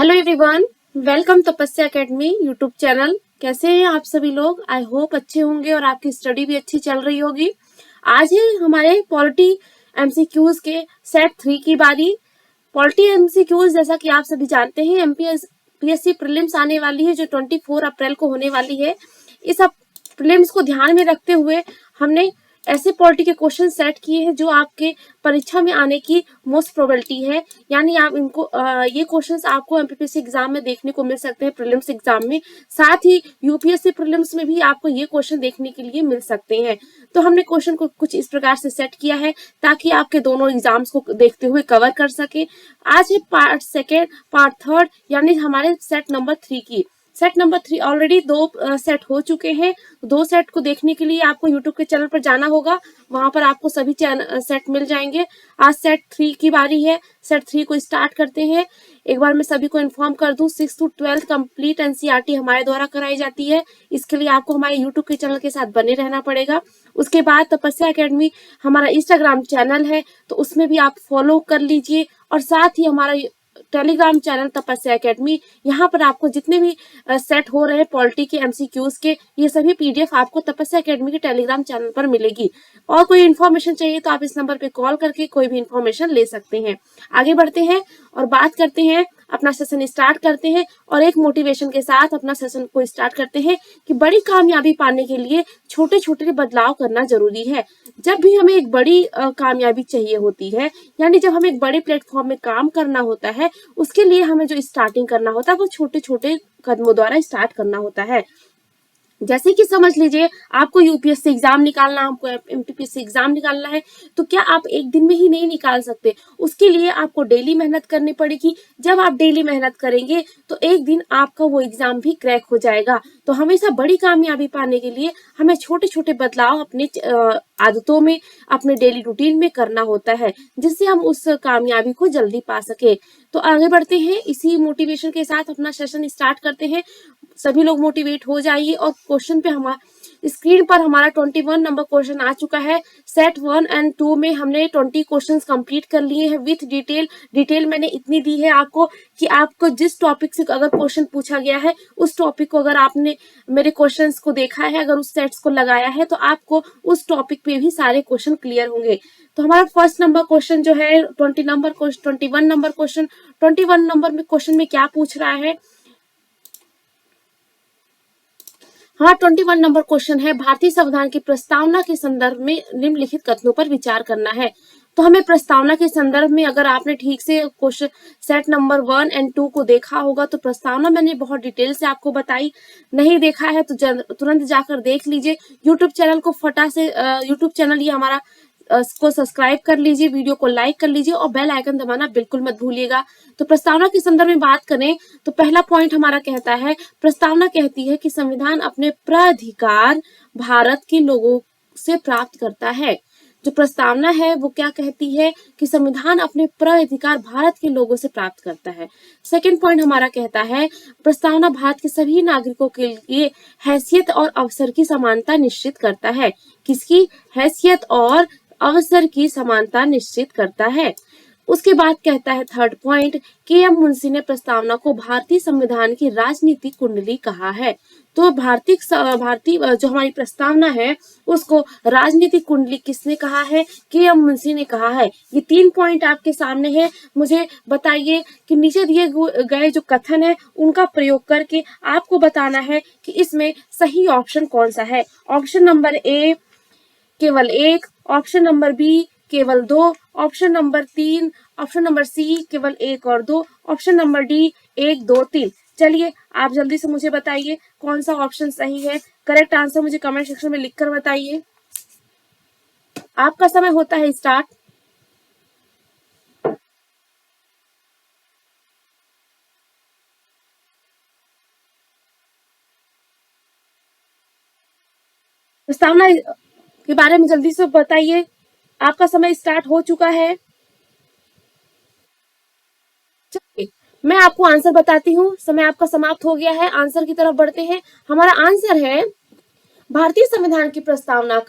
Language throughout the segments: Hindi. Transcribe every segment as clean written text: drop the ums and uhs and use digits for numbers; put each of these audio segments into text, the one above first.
हेलो एवरीवन, वेलकम तपस्या एकेडमी यूट्यूब चैनल। कैसे हैं आप सभी लोग? आई होप अच्छे होंगे और आपकी स्टडी भी अच्छी चल रही होगी। आज है हमारे पॉलिटी एमसीक्यूज के सेट 3 की बारी। पॉलिटी एमसीक्यूज जैसा कि आप सभी जानते हैं एमपीएससी प्रीलिम्स आने वाली है जो 24 अप्रैल को होने वाली है। इस प्रीलिम्स को ध्यान में रखते हुए हमने ऐसे पॉलिटी के क्वेश्चन सेट किए हैं जो आपके परीक्षा में आने की मोस्ट प्रोबेबिलिटी है, यानी आप इनको ये क्वेश्चंस आपको एमपीएससी एग्जाम में देखने को मिल सकते हैं, प्रीलिम्स एग्जाम में। साथ ही यूपीएससी प्रीलिम्स में भी आपको ये क्वेश्चन देखने के लिए मिल सकते हैं। तो हमने क्वेश्चन को कुछ इस प्रकार से सेट किया है ताकि आपके दोनों एग्जाम्स को देखते हुए कवर कर सके। आज है पार्ट सेकेंड, पार्ट थर्ड, यानी हमारे सेट नंबर 3 की। सेट नंबर 3 ऑलरेडी 2 सेट हो चुके हैं। 2 सेट को देखने के लिए आपको यूट्यूब के चैनल पर जाना होगा, वहां पर आपको सभी सेट मिल जाएंगे। आज सेट 3 की बारी है। सेट 3 को स्टार्ट करते हैं। एक बार मैं सभी को इन्फॉर्म कर दूं, 6 to 12 कंप्लीट एनसीईआरटी हमारे द्वारा कराई जाती है। इसके लिए आपको हमारे यूट्यूब के चैनल के साथ बने रहना पड़ेगा। उसके बाद तपस्या एकेडमी हमारा इंस्टाग्राम चैनल है, तो उसमें भी आप फॉलो कर लीजिए। और साथ ही हमारा टेलीग्राम चैनल तपस्या एकेडमी, यहाँ पर आपको जितने भी सेट हो रहे हैं पॉलिटी के एमसीक्यूज के, ये सभी पीडीएफ आपको तपस्या एकेडमी के टेलीग्राम चैनल पर मिलेगी। और कोई इन्फॉर्मेशन चाहिए तो आप इस नंबर पे कॉल करके कोई भी इन्फॉर्मेशन ले सकते हैं। आगे बढ़ते हैं और बात करते हैं, अपना सेशन स्टार्ट करते हैं और एक मोटिवेशन के साथ अपना सेशन को स्टार्ट करते हैं कि बड़ी कामयाबी पाने के लिए छोटे छोटे बदलाव करना जरूरी है। जब भी हमें एक बड़ी कामयाबी चाहिए होती है, यानी जब हमें एक बड़े प्लेटफॉर्म में काम करना होता है, उसके लिए हमें जो स्टार्टिंग करना होता है वो छोटे छोटे कदमों द्वारा स्टार्ट करना होता है। जैसे कि समझ लीजिए आपको यूपीएससी एग्जाम निकालना, आपको एमपीएससी एग्जाम निकालना है, तो क्या आप एक दिन में ही नहीं निकाल सकते? उसके लिए आपको डेली मेहनत करनी पड़ेगी। जब आप डेली मेहनत करेंगे तो एक दिन आपका वो एग्जाम भी क्रैक हो जाएगा। तो हमेशा बड़ी कामयाबी पाने के लिए हमें छोटे छोटे बदलाव अपने आदतों में, अपने डेली रूटीन में करना होता है, जिससे हम उस कामयाबी को जल्दी पा सके। तो आगे बढ़ते हैं, इसी मोटिवेशन के साथ अपना सेशन स्टार्ट करते हैं। सभी लोग मोटिवेट हो जाइए। और क्वेश्चन पे हमारा स्क्रीन पर हमारा 21 नंबर क्वेश्चन आ चुका है। सेट 1 एंड 2 में हमने 20 क्वेश्चंस कंप्लीट कर लिए हैं विथ डिटेल मैंने इतनी दी है आपको कि आपको जिस टॉपिक से अगर क्वेश्चन पूछा गया है, उस टॉपिक को अगर आपने मेरे क्वेश्चंस को देखा है, अगर उस सेट्स को लगाया है, तो आपको उस टॉपिक पे भी सारे क्वेश्चन क्लियर होंगे। तो हमारा फर्स्ट नंबर क्वेश्चन जो है 21 नंबर क्वेश्चन 21 नंबर में क्वेश्चन में क्या पूछ रहा है? हाँ, 21 नंबर क्वेश्चन है, भारतीय संविधान की प्रस्तावना के संदर्भ में निम्नलिखित कथनों पर विचार करना है। तो हमें प्रस्तावना के संदर्भ में, अगर आपने ठीक से क्वेश्चन सेट नंबर 1 एंड 2 को देखा होगा तो प्रस्तावना मैंने बहुत डिटेल से आपको बताई। नहीं देखा है तो तुरंत जाकर देख लीजिए। यूट्यूब चैनल को यूट्यूब चैनल ये हमारा को सब्सक्राइब कर लीजिए, वीडियो को लाइक कर लीजिए और बेल आइकन दबाना बिल्कुल मत भूलिएगा। तो प्रस्तावना के संदर्भ में बात करें तो पहला पॉइंट हमारा कहता है, प्रस्तावना कहती है कि संविधान अपने प्राधिकार भारत के लोगों से प्राप्त करता है। जो प्रस्तावना है वो क्या कहती है कि संविधान अपने प्राधिकार भारत के लोगों से प्राप्त करता है। सेकंड पॉइंट हमारा कहता है, प्रस्तावना भारत के सभी नागरिकों के लिए हैसियत और अवसर की समानता निश्चित करता है। किसकी? हैसियत और अवसर की समानता निश्चित करता है। उसके बाद कहता है थर्ड पॉइंट, के.एम. मुंशी ने प्रस्तावना को भारतीय संविधान की राजनीतिक कुंडली कहा है। तो भारतीय जो हमारी प्रस्तावना है उसको राजनीतिक कुंडली किसने कहा है? के.एम. मुंशी ने कहा है। ये 3 पॉइंट आपके सामने है। मुझे बताइए कि नीचे दिए गए जो कथन है उनका प्रयोग करके आपको बताना है कि इसमें सही ऑप्शन कौन सा है। ऑप्शन नंबर ए केवल 1, ऑप्शन नंबर बी केवल 2, option number 3, option number C केवल 1 और 2, ऑप्शन नंबर डी 1, 2, 3। चलिए आप जल्दी से मुझे बताइए कौन सा ऑप्शन सही है। करेक्ट आंसर मुझे कमेंट सेक्शन में लिखकर बताइए। आपका समय होता है स्टार्ट। प्रस्तावना के बारे में जल्दी से बताइए। आपका समय स्टार्ट हो चुका है। चलिए मैं आपको आंसर बताती हूँ। समय आपका समाप्त हो गया है। आंसर की तरफ बढ़ते हैं। हमारा आंसर है भारतीय संविधान की प्रस्तावना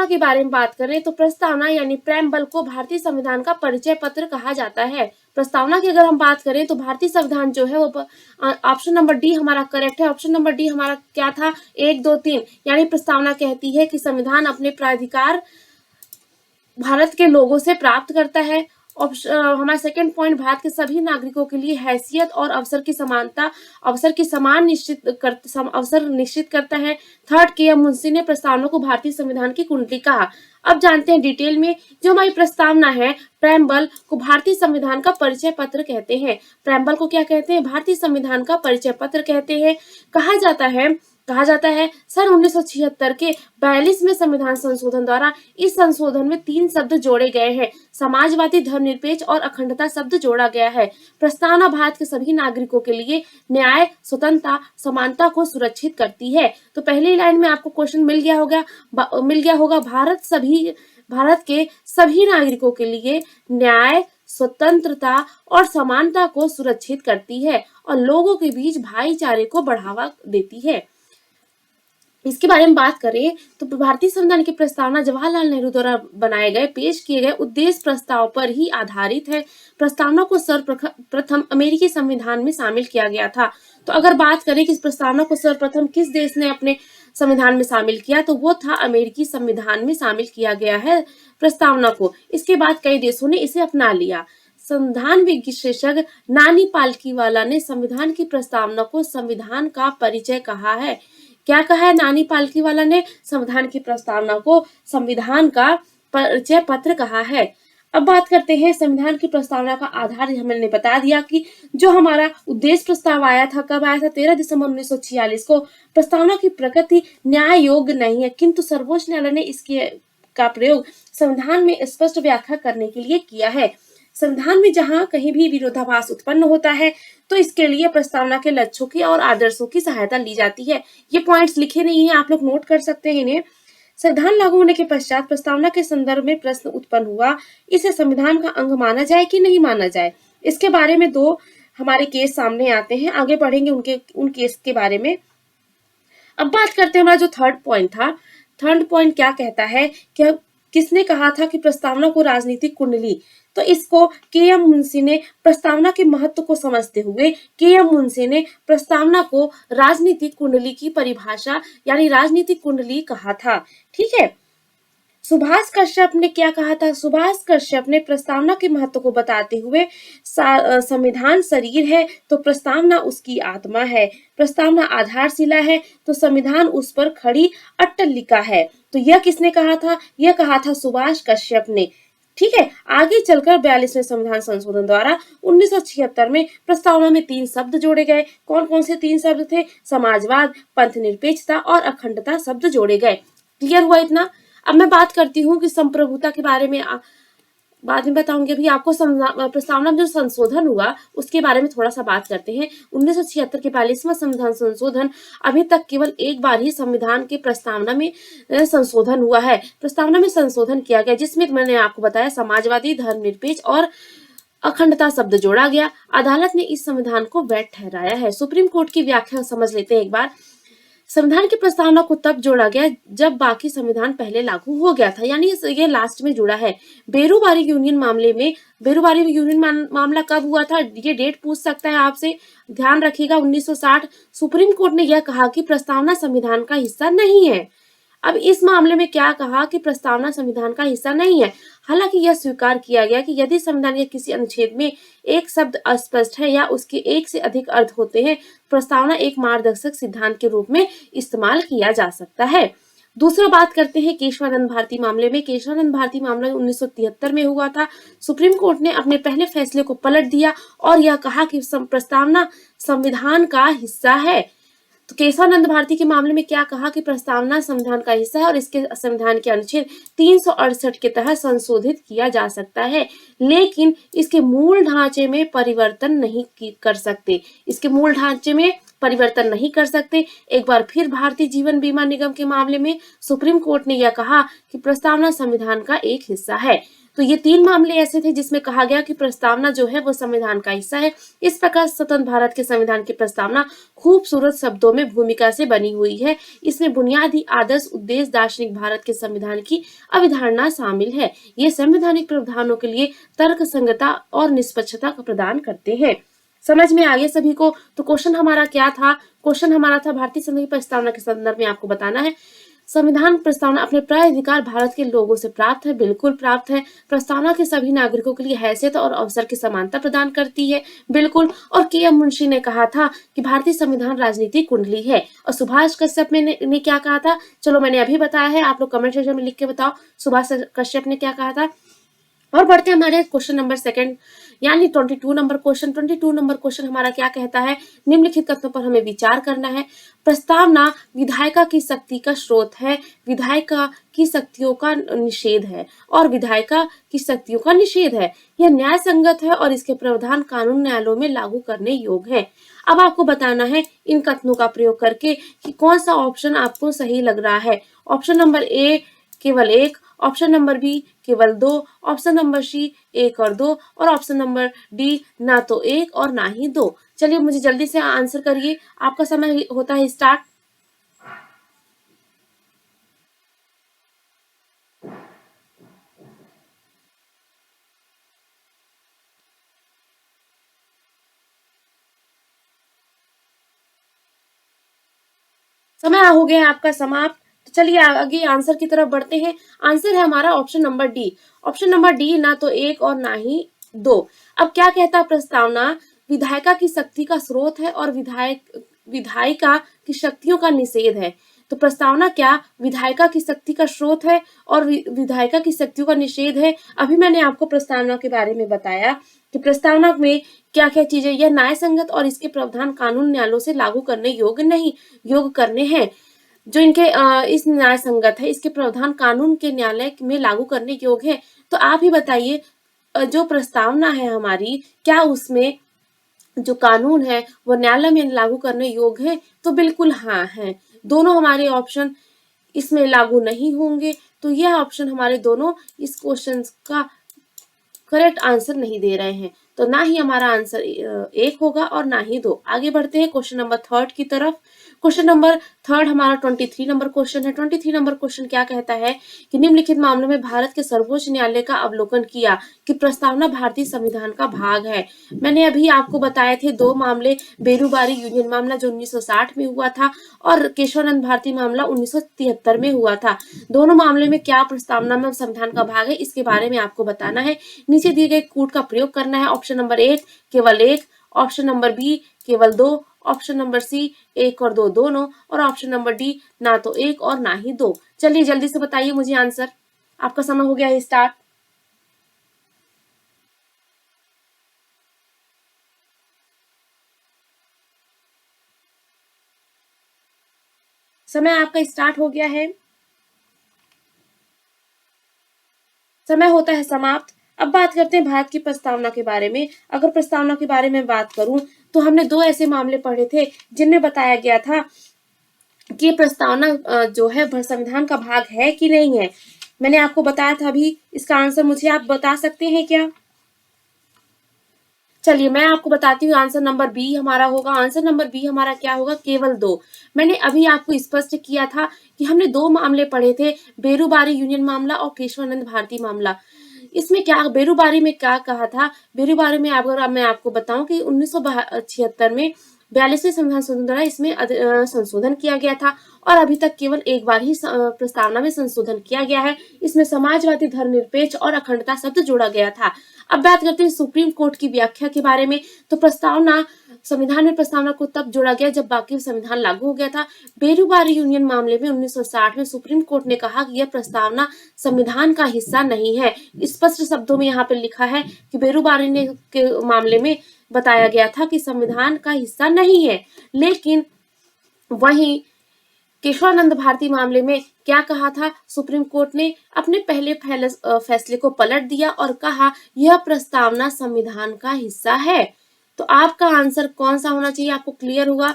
के बारे में बात करें तो प्रस्तावना यानी प्रेमबल को भारतीय संविधान का परिचय पत्र कहा जाता है। प्रस्तावना की अगर हम बात करें तो भारतीय संविधान जो है वो ऑप्शन नंबर डी हमारा करेक्ट है। ऑप्शन नंबर डी हमारा क्या था, 1, 2, 3, यानी प्रस्तावना कहती है कि संविधान अपने प्राधिकार भारत के लोगों से प्राप्त करता है। हमारा सेकंड पॉइंट, भारत के सभी नागरिकों के लिए हैसियत और अवसर की समानता, अवसर निश्चित करता है। थर्ड, के एम मुंशी ने प्रस्तावना को भारतीय संविधान की कुंडली कहा। अब जानते हैं डिटेल में, जो हमारी प्रस्तावना है प्रेम्बल को भारतीय संविधान का परिचय पत्र कहते हैं। प्रेम्बल को क्या कहते हैं, भारतीय संविधान का परिचय पत्र कहते हैं। कहा जाता है सन 1976 के 42वें संविधान संशोधन द्वारा इस संशोधन में 3 शब्द जोड़े गए हैं, समाजवादी, धर्मनिरपेक्ष और अखंडता शब्द जोड़ा गया है। प्रस्तावना भारत के सभी नागरिकों के लिए न्याय, स्वतंत्रता, समानता को सुरक्षित करती है। तो पहली लाइन में आपको क्वेश्चन मिल गया होगा, भारत के सभी नागरिकों के लिए न्याय, स्वतंत्रता और समानता को सुरक्षित करती है और लोगों के बीच भाईचारे को बढ़ावा देती है। इसके बारे में बात करें तो भारतीय संविधान की प्रस्तावना जवाहरलाल नेहरू द्वारा बनाए गए पेश किए गए उद्देश्य प्रस्ताव पर ही आधारित है। प्रस्तावना को सर्वप्रथम अमेरिकी संविधान में शामिल किया गया था। तो अगर बात करें कि इस प्रस्तावना को सर्वप्रथम किस देश ने अपने संविधान में शामिल किया, तो वो था अमेरिकी संविधान में शामिल किया गया है प्रस्तावना को। इसके बाद कई देशों ने इसे अपना लिया। संविधान विशेषज्ञ नानी पालकीवाला ने संविधान की प्रस्तावना को संविधान का परिचय कहा है। क्या कहा है नानी पालकीवाला ने, संविधान की प्रस्तावना को संविधान का परिचय पत्र कहा है। अब बात करते हैं संविधान की प्रस्तावना का आधार। हमने बता दिया कि जो हमारा उद्देश्य प्रस्ताव आया था, कब आया था, 13 दिसंबर 1946 को। प्रस्तावना की प्रकृति न्याय योग्य नहीं है, किंतु सर्वोच्च न्यायालय ने इसके का प्रयोग संविधान में स्पष्ट व्याख्या करने के लिए किया है। संविधान में जहां कहीं भी विरोधाभास उत्पन्न होता है तो इसके लिए प्रस्तावना के लक्ष्यों की और आदर्शों की सहायता ली जाती है। ये पॉइंट्स लिखे नहीं है, आप लोग नोट कर सकते हैं इन्हें। संविधान लागू होने के पश्चात प्रस्तावना के संदर्भ में प्रश्न उत्पन्न हुआ, इसे संविधान का अंग माना जाए कि नहीं माना जाए। इसके बारे में 2 हमारे केस सामने आते हैं, आगे पढ़ेंगे उन केस के बारे में। अब बात करते हैं हमारा जो थर्ड पॉइंट था। थर्ड पॉइंट क्या कहता है कि किसने कहा था कि प्रस्तावना को राजनीतिक कुंडली, तो इसको के एम मुंशी ने प्रस्तावना के महत्व को समझते हुए के एम मुंशी ने प्रस्तावना को राजनीतिक कुंडली की परिभाषा यानी राजनीतिक कुंडली कहा था। ठीक है। सुभाष कश्यप ने क्या कहा था, सुभाष कश्यप ने प्रस्तावना के महत्व को बताते हुए संविधान शरीर है तो प्रस्तावना उसकी आत्मा है, प्रस्तावना आधारशिला है तो संविधान उस पर खड़ी अट्टलिका है। तो यह किसने कहा था, यह कहा था सुभाष कश्यप ने। ठीक है। आगे चलकर 42वें संविधान संशोधन द्वारा 1976 में प्रस्तावना में 3 शब्द जोड़े गए। कौन कौन से 3 शब्द थे, समाजवाद, पंथनिरपेक्षता और अखंडता शब्द जोड़े गए। क्लियर हुआ इतना। अब मैं बात करती हूँ कि संप्रभुता के बारे में बाद में बताऊंगी। अभी आपको प्रस्तावना में जो संशोधन हुआ उसके बारे में थोड़ा सा बात करते हैं। 1976 के 42वां संविधान संशोधन, अभी तक केवल एक बार ही संविधान के प्रस्तावना में संशोधन हुआ है। प्रस्तावना में संशोधन किया गया जिसमें मैंने आपको बताया समाजवादी, धर्मनिरपेक्ष और अखंडता शब्द जोड़ा गया। अदालत ने इस संविधान को वैध ठहराया है। सुप्रीम कोर्ट की व्याख्या समझ लेते हैं एक बार। संविधान की प्रस्तावना को तब जोड़ा गया जब बाकी संविधान पहले लागू हो गया था, यानी ये लास्ट में जुड़ा है। बेरोबारी यूनियन मामला कब हुआ था, ये डेट पूछ सकता है आपसे, ध्यान रखिएगा 1960। सुप्रीम कोर्ट ने यह कहा कि प्रस्तावना संविधान का हिस्सा नहीं है। अब इस मामले में क्या कहा कि प्रस्तावना संविधान का हिस्सा नहीं है। हालांकि यह स्वीकार किया गया कि यदि संविधान के किसी अनुच्छेद में एक शब्द अस्पष्ट है या उसके एक से अधिक अर्थ होते हैं, प्रस्तावना एक मार्गदर्शक सिद्धांत के रूप में इस्तेमाल किया जा सकता है। दूसरा बात करते हैं केशवानंद भारती मामले में। केशवानंद भारती मामला 1973 में हुआ था। सुप्रीम कोर्ट ने अपने पहले फैसले को पलट दिया और यह कहा कि प्रस्तावना संविधान का हिस्सा है। तो केशवानंद भारती के मामले में क्या कहा कि प्रस्तावना संविधान का हिस्सा है और इसके संविधान के अनुच्छेद 368 के तहत संशोधित किया जा सकता है, लेकिन इसके मूल ढांचे में परिवर्तन नहीं कर सकते। इसके मूल ढांचे में परिवर्तन नहीं कर सकते। एक बार फिर भारतीय जीवन बीमा निगम के मामले में सुप्रीम कोर्ट ने यह कहा कि प्रस्तावना संविधान का एक हिस्सा है। तो ये 3 मामले ऐसे थे जिसमें कहा गया कि प्रस्तावना जो है वो संविधान का हिस्सा है। इस प्रकार स्वतंत्र भारत के संविधान की प्रस्तावना खूबसूरत शब्दों में भूमिका से बनी हुई है। इसमें बुनियादी आदर्श, उद्देश्य, दार्शनिक भारत के संविधान की अवधारणा शामिल है। ये संवैधानिक प्रावधानों के लिए तर्क संगतता और निष्पक्षता का प्रदान करते हैं। समझ में आ गया सभी को? तो क्वेश्चन हमारा क्या था? क्वेश्चन हमारा था भारतीय संविधान प्रस्तावना के संदर्भ में आपको बताना है संविधान प्रस्तावना अपने प्राय अधिकार भारत के लोगों से प्राप्त है। बिल्कुल प्राप्त है। प्रस्तावना के सभी नागरिकों के लिए हैसियत और अवसर की समानता प्रदान करती है। बिल्कुल। और के.एम. मुंशी ने कहा था कि भारतीय संविधान राजनीतिक कुंडली है। और सुभाष कश्यप ने क्या कहा था? चलो मैंने अभी बताया है, आप लोग कमेंट सेक्शन में लिख के बताओ सुभाष कश्यप ने क्या कहा था। और बढ़ते हैं हमारे क्वेश्चन नंबर 2 यानी 22 नंबर क्वेश्चन। 22 नंबर क्वेश्चन हमारा क्या कहता है? निम्नलिखित कथनों पर हमें विचार करना है। प्रस्तावना विधायिका की शक्ति का स्रोत है, विधायिका की शक्तियों का निषेध है और विधायिका की शक्तियों का निषेध है। यह न्याय संगत है और इसके प्रावधान कानून न्यायालयों में लागू करने योग्य है। अब आपको बताना है इन कथनों का प्रयोग करके कि कौन सा ऑप्शन आपको सही लग रहा है। ऑप्शन नंबर ए केवल 1, ऑप्शन नंबर बी केवल 2, ऑप्शन नंबर सी 1 और 2 और ऑप्शन नंबर डी ना तो 1 और ना ही 2। चलिए मुझे जल्दी से आंसर करिए, आपका समय होता है स्टार्ट। समय हो गया आपका समाप्त। तो चलिए आगे आंसर की तरफ बढ़ते हैं। आंसर है हमारा option number D. Option number D ना तो 1 और ना ही 2। अब क्या कहता है प्रस्तावना? विधायिका की शक्ति का स्रोत है और विधायिका की शक्तियों का निषेध है। तो प्रस्तावना क्या विधायिका की शक्ति का स्रोत है और विधायिका की शक्तियों का निषेध है। अभी मैंने आपको प्रस्तावना के बारे में बताया कि प्रस्तावना में क्या क्या चीजें, यह न्याय संगत और इसके प्रावधान कानून न्यायालयों से लागू करने योग्य नहीं, योग्य करने हैं। जो इनके इस न्याय संगत है, इसके प्रावधान कानून के न्यायालय में लागू करने योग्य है। तो आप ही बताइए जो प्रस्तावना है हमारी, क्या उसमें जो कानून है वो न्यायालय में लागू करने योग्य है? तो बिल्कुल हाँ है। दोनों हमारे ऑप्शन इसमें लागू नहीं होंगे। तो यह ऑप्शन हमारे दोनों इस क्वेश्चन का करेक्ट आंसर नहीं दे रहे हैं। तो ना ही हमारा आंसर 1 होगा और ना ही 2। आगे बढ़ते हैं क्वेश्चन नंबर 3 की तरफ। क्वेश्चन नंबर 3 हमारा 23 नंबर क्वेश्चन है। 23 नंबर क्वेश्चन क्या कहता है कि निम्नलिखित मामलों में भारत के सर्वोच्च न्यायालय का अवलोकन किया कि प्रस्तावना भारतीय संविधान का भाग है। मैंने अभी आपको बताए थे 2 मामले, बेरूबारी यूनियन मामला जो 1960 में हुआ था और केशवानंद भारती मामला 1973 में हुआ था। दोनों मामले में क्या प्रस्तावना में संविधान का भाग है, इसके बारे में आपको बताना है। नीचे दिए गए कूट का प्रयोग करना है। ऑप्शन नंबर 1 केवल 1, ऑप्शन नंबर बी केवल 2, ऑप्शन नंबर सी 1 और 2 दोनों और ऑप्शन नंबर डी ना तो 1 और ना ही 2। चलिए जल्दी से बताइए मुझे आंसर। आपका समय हो गया है स्टार्ट। समय आपका स्टार्ट हो गया है। समय होता है समाप्त। अब बात करते हैं भारत की प्रस्तावना के बारे में। अगर प्रस्तावना के बारे में बात करूं तो हमने 2 ऐसे मामले पढ़े थे जिनमें बताया गया था कि प्रस्तावना जो है संविधान का भाग है कि नहीं है। मैंने आपको बताया था अभी, इसका आंसर मुझे आप बता सकते हैं क्या? चलिए मैं आपको बताती हूँ। आंसर नंबर बी हमारा होगा। आंसर नंबर बी हमारा क्या होगा? केवल 2। मैंने अभी आपको स्पष्ट किया था कि हमने 2 मामले पढ़े थे, बेरूबारी यूनियन मामला और केशवानंद भारती मामला। इसमें क्या बेरूबारी में क्या कहा था? बेरूबारी में अगर मैं आपको बताऊं कि 1976 में 42वें संविधान संशोधन द्वारा इसमें संशोधन किया गया था और अभी तक केवल एक बार ही प्रस्तावना में संशोधन किया गया है। इसमें समाजवादी, धर्मनिरपेक्ष और अखंडता शब्द जोड़ा गया था। अब बात करते हैं सुप्रीम कोर्ट की व्याख्या के बारे में। तो प्रस्तावना संविधान में प्रस्तावना को तब जोड़ा गया जब बाकी संविधान लागू हो गया था। बेरूबारी यूनियन मामले में 1960 में सुप्रीम कोर्ट ने कहा कि यह प्रस्तावना संविधान का हिस्सा नहीं है। स्पष्ट शब्दों में यहाँ पे लिखा है कि बेरूबारी ने के मामले में बताया गया था कि संविधान का हिस्सा नहीं है। लेकिन वहीं केशवानंद भारती मामले में क्या कहा था? सुप्रीम कोर्ट ने अपने पहले फैसले को पलट दिया और कहा यह प्रस्तावना संविधान का हिस्सा है। तो आपका आंसर कौन सा होना चाहिए? आपको क्लियर हुआ?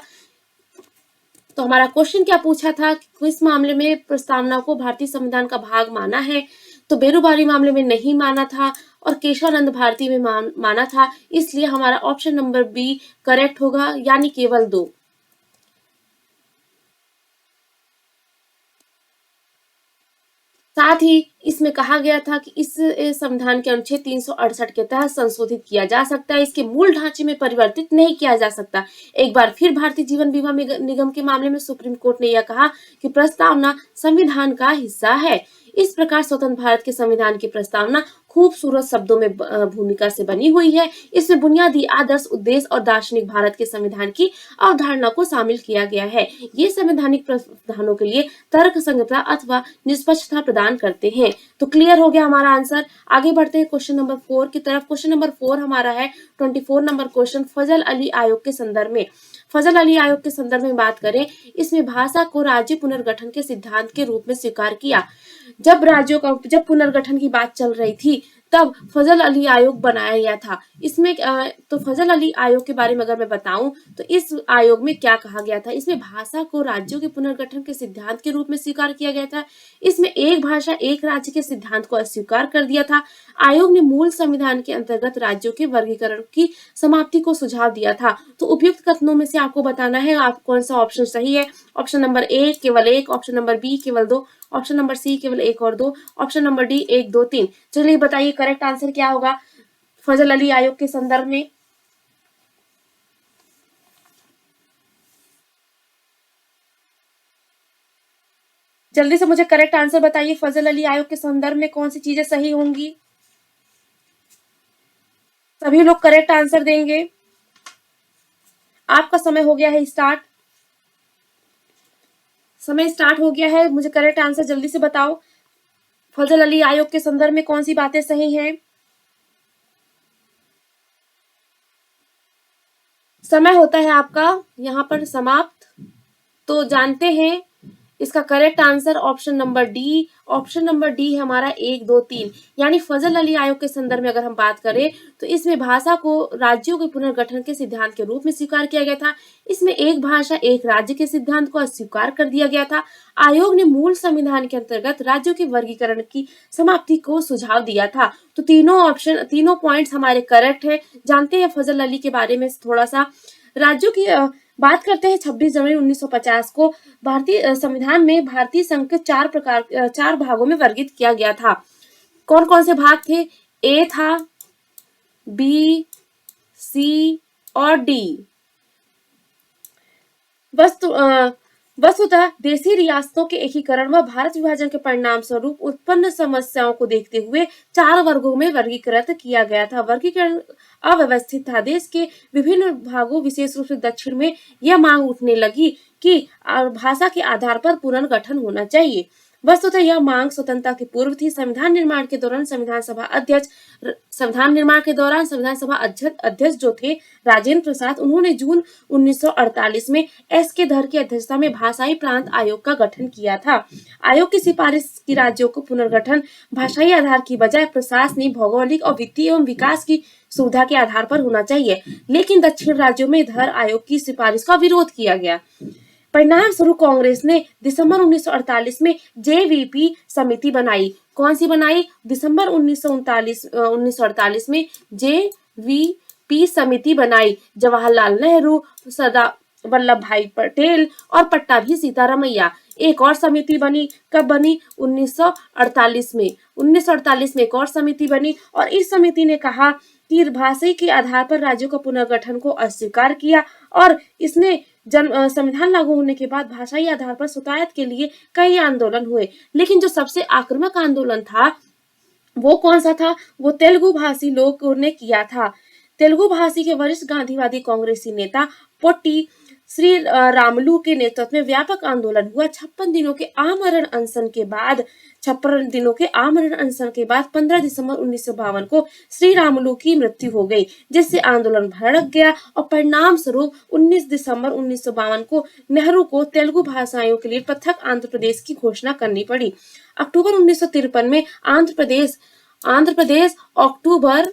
तो हमारा क्वेश्चन क्या पूछा था कि किस मामले में प्रस्तावना को भारतीय संविधान का भाग माना है? तो बेरुबारी मामले में नहीं माना था और केशवानंद भारती में माना था, इसलिए हमारा ऑप्शन नंबर बी करेक्ट होगा, यानी केवल 2। साथ ही इसमें कहा गया था कि इस संविधान के अनुच्छेद 368 के तहत संशोधित किया जा सकता है, इसके मूल ढांचे में परिवर्तित नहीं किया जा सकता। एक बार फिर भारतीय जीवन बीमा निगम के मामले में सुप्रीम कोर्ट ने यह कहा कि प्रस्तावना संविधान का हिस्सा है। इस प्रकार स्वतंत्र भारत के संविधान की प्रस्तावना खूबसूरत शब्दों में भूमिका से बनी हुई है। इसमें बुनियादी आदर्श, उद्देश्य और दार्शनिक भारत के संविधान की अवधारणा को शामिल किया गया है। ये संवैधानिक प्रावधानों के लिए तर्क संगतता अथवा निष्पक्षता प्रदान करते हैं। तो क्लियर हो गया हमारा आंसर। आगे बढ़ते हैं क्वेश्चन नंबर 4 की तरफ। क्वेश्चन नंबर 4 हमारा है 24 नंबर क्वेश्चन, फजल अली आयोग के संदर्भ में। फजल अली आयोग के संदर्भ में बात करें, इसमें भाषा को राज्य पुनर्गठन के सिद्धांत के रूप में स्वीकार किया। जब पुनर्गठन की बात चल रही थी तब फजल अली आयोग बनाया गया था। इसमें तो फजल अली आयोग के बारे में अगर मैं बताऊं तो इस आयोग में क्या कहा गया था, इसमें भाषा को राज्यों के पुनर्गठन के सिद्धांत के रूप में स्वीकार किया गया था। इसमें एक भाषा एक राज्य के सिद्धांत को अस्वीकार कर दिया था। आयोग ने मूल संविधान के अंतर्गत राज्यों के वर्गीकरण की समाप्ति को सुझाव दिया था। तो उपयुक्त कथनों में से आपको बताना है आप कौन सा ऑप्शन सही है। ऑप्शन नंबर ए केवल 1, ऑप्शन नंबर बी केवल 2, ऑप्शन नंबर सी केवल 1 और 2, ऑप्शन नंबर डी 1, 2, 3। चलिए बताइए करेक्ट आंसर क्या होगा फजल अली आयोग के संदर्भ में। जल्दी से मुझे करेक्ट आंसर बताइए, फजल अली आयोग के संदर्भ में कौन सी चीजें सही होंगी। सभी लोग करेक्ट आंसर देंगे। आपका समय हो गया है स्टार्ट। समय स्टार्ट हो गया है, मुझे करेक्ट आंसर जल्दी से बताओ। फजल अली आयोग के संदर्भ में कौन सी बातें सही हैं। समय होता है आपका यहाँ पर समाप्त। तो जानते हैं इसका correct answer option number D. Option number D है हमारा 1, 2, 3। यानी फजल अली आयोग के संदर्भ में अगर हम बात करें तो इसमें भाषा को राज्यों के पुनर्गठन के सिद्धांत के रूप में स्वीकार किया गया था। इसमें एक भाषा एक राज्य के सिद्धांत को अस्वीकार कर दिया गया था। आयोग ने मूल संविधान के अंतर्गत राज्यों के वर्गीकरण की समाप्ति को सुझाव दिया था। तो तीनों पॉइंट्स हमारे करेक्ट है। जानते हैं फजल अली के बारे में थोड़ा सा। राज्यों की बात करते हैं 26 जनवरी 1950 को भारतीय संविधान में भारतीय संघ के 4 भागों में वर्गीकृत किया गया था। कौन कौन से भाग थे? ए था, बी, सी और डी। वस्तुतः देशी रियासतों के एकीकरण व भारत विभाजन के परिणाम स्वरूप उत्पन्न समस्याओं को देखते हुए 4 वर्गों में वर्गीकृत किया गया था। वर्गीकरण अव्यवस्थित था। देश के विभिन्न भागों, विशेष रूप से दक्षिण में यह मांग उठने लगी कि भाषा के आधार पर पुनर्गठन होना चाहिए। वस्तुतः यह मांग स्वतंत्रता की पूर्व थी। संविधान निर्माण के दौरान संविधान सभा अध्यक्ष जो थे राजेंद्र प्रसाद, उन्होंने जून 1948 में एस के धर की अध्यक्षता में भाषाई प्रांत आयोग का गठन किया था। आयोग की सिफारिश की राज्यों को पुनर्गठन भाषाई आधार की बजाय प्रशासनिक, भौगोलिक और वित्तीय एवं विकास की सुविधा के आधार पर होना चाहिए, लेकिन दक्षिण राज्यों में धर आयोग की सिफारिश का विरोध किया गया। परिणाम स्वरूप कांग्रेस ने दिसंबर 1948 में जेवीपी समिति बनाई। कौन सी बनाई? दिसंबर 1948 में जेवीपी समिति बनाई। जवाहरलाल नेहरू, सरदार वल्लभ भाई पटेल और पट्टाभी सीतारामैया। एक और समिति बनी, कब बनी? 1948 में। 1948 में एक और समिति बनी और इस समिति ने कहा कि भाषा के आधार पर राज्यों का पुनर्गठन को अस्वीकार किया और इसने संविधान लागू होने के बाद भाषाई आधार पर स्वतायत के लिए कई आंदोलन हुए। लेकिन जो सबसे आक्रामक आंदोलन था वो कौन सा था? वो तेलुगु भाषी लोगों ने किया था। तेलुगु भाषी के वरिष्ठ गांधीवादी कांग्रेसी नेता पोट्टी श्री रामुलु के नेतृत्व में व्यापक आंदोलन हुआ। 56 दिनों के आमरण अनशन के बाद 15 दिसंबर 1952 को श्री रामुलु की मृत्यु हो गई, जिससे आंदोलन भड़क गया और परिणाम स्वरूप 19 दिसंबर 1952 को नेहरू को तेलुगु भाषाओं के लिए पृथक आंध्र प्रदेश की घोषणा करनी पड़ी। अक्टूबर 1953 में आंध्र प्रदेश अक्टूबर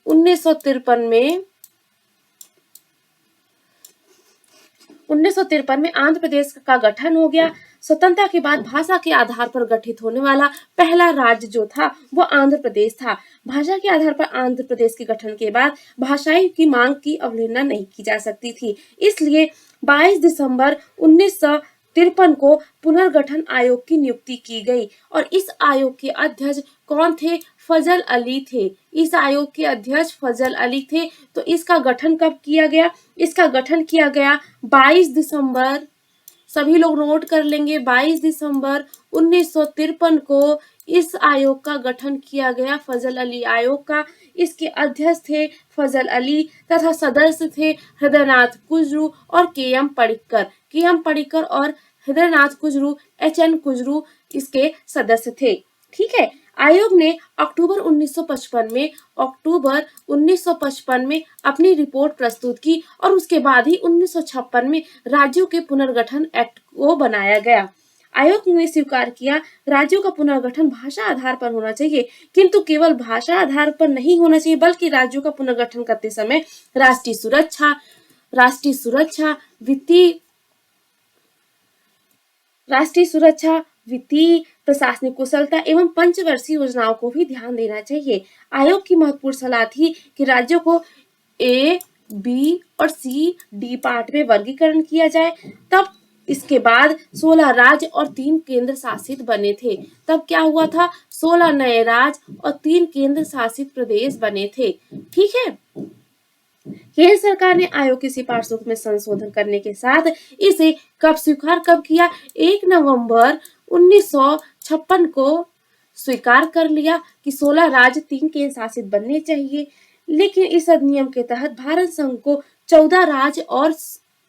1953 में आंध्र प्रदेश का गठन हो गया। स्वतंत्रता के बाद भाषा के आधार पर गठित होने वाला पहला राज्य जो था वो आंध्र प्रदेश था। भाषा के आधार पर आंध्र प्रदेश के गठन के बाद भाषाई की मांग की अवहेलना नहीं की जा सकती थी, इसलिए 22 दिसंबर 1953 को पुनर्गठन आयोग की नियुक्ति की गई और इस आयोग के अध्यक्ष कौन थे? फजल अली थे। इस आयोग के अध्यक्ष फजल अली थे। तो इसका गठन कब किया गया? इसका गठन किया गया 22 दिसंबर, सभी लोग नोट कर लेंगे, 22 दिसंबर 1953 को इस आयोग का गठन किया गया, फजल अली आयोग का। इसके अध्यक्ष थे फजल अली तथा सदस्य थे हृदयनाथ कुजरू और के.एम. पडिक्कर। के.एम. पडिक्कर और हृदयनाथ कुजरू, एच.एन. कुजरू इसके सदस्य थे। ठीक है। आयोग ने अक्टूबर 1955 में अपनी रिपोर्ट प्रस्तुत की और उसके बाद ही 1956 में राज्यों के पुनर्गठन एक्ट को बनाया गया। आयोग ने स्वीकार किया राज्यों का पुनर्गठन भाषा आधार पर होना चाहिए, किंतु केवल भाषा आधार पर नहीं होना चाहिए बल्कि राज्यों का पुनर्गठन करते समय राष्ट्रीय सुरक्षा, वित्तीय, प्रशासनिक कुशलता एवं पंचवर्षीय योजनाओं को भी ध्यान देना चाहिए। आयोग की महत्वपूर्ण सलाह थी कि राज्यों को ए, बी और सी, डी पार्ट में वर्गीकरण किया जाए। तब इसके बाद 16 राज्य और 3 केंद्र शासित बने थे। तब क्या हुआ था? 16 नए राज्य और 3 केंद्र शासित प्रदेश बने थे। ठीक है। केंद्र सरकार ने आयोग की सिफारिशों में संशोधन करने के साथ इसे स्वीकार कब किया? 1 नवंबर 1956 को स्वीकार कर लिया कि 16 राज्य 3 केंद्र शासित बनने चाहिए। लेकिन इस अधिनियम के तहत भारत संघ को 14 राज्य और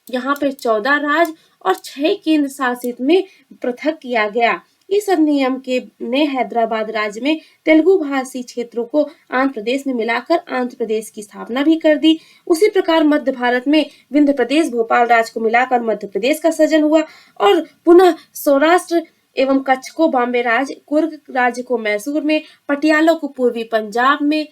यहाँ पे 14 राज्य और 6 केंद्र शासित में पृथक किया गया। इस अधिनियम के ने हैदराबाद राज्य में तेलुगु भाषी क्षेत्रों को आंध्र प्रदेश में मिलाकर आंध्र प्रदेश की स्थापना भी कर दी। उसी प्रकार मध्य भारत में विंध्य प्रदेश भोपाल राज्य को मिलाकर मध्य प्रदेश का सृजन हुआ और पुनः सौराष्ट्र एवं कच्छ को बॉम्बे राज्य, कुर्ग राज्य को मैसूर में, पटियाला को पूर्वी पंजाब में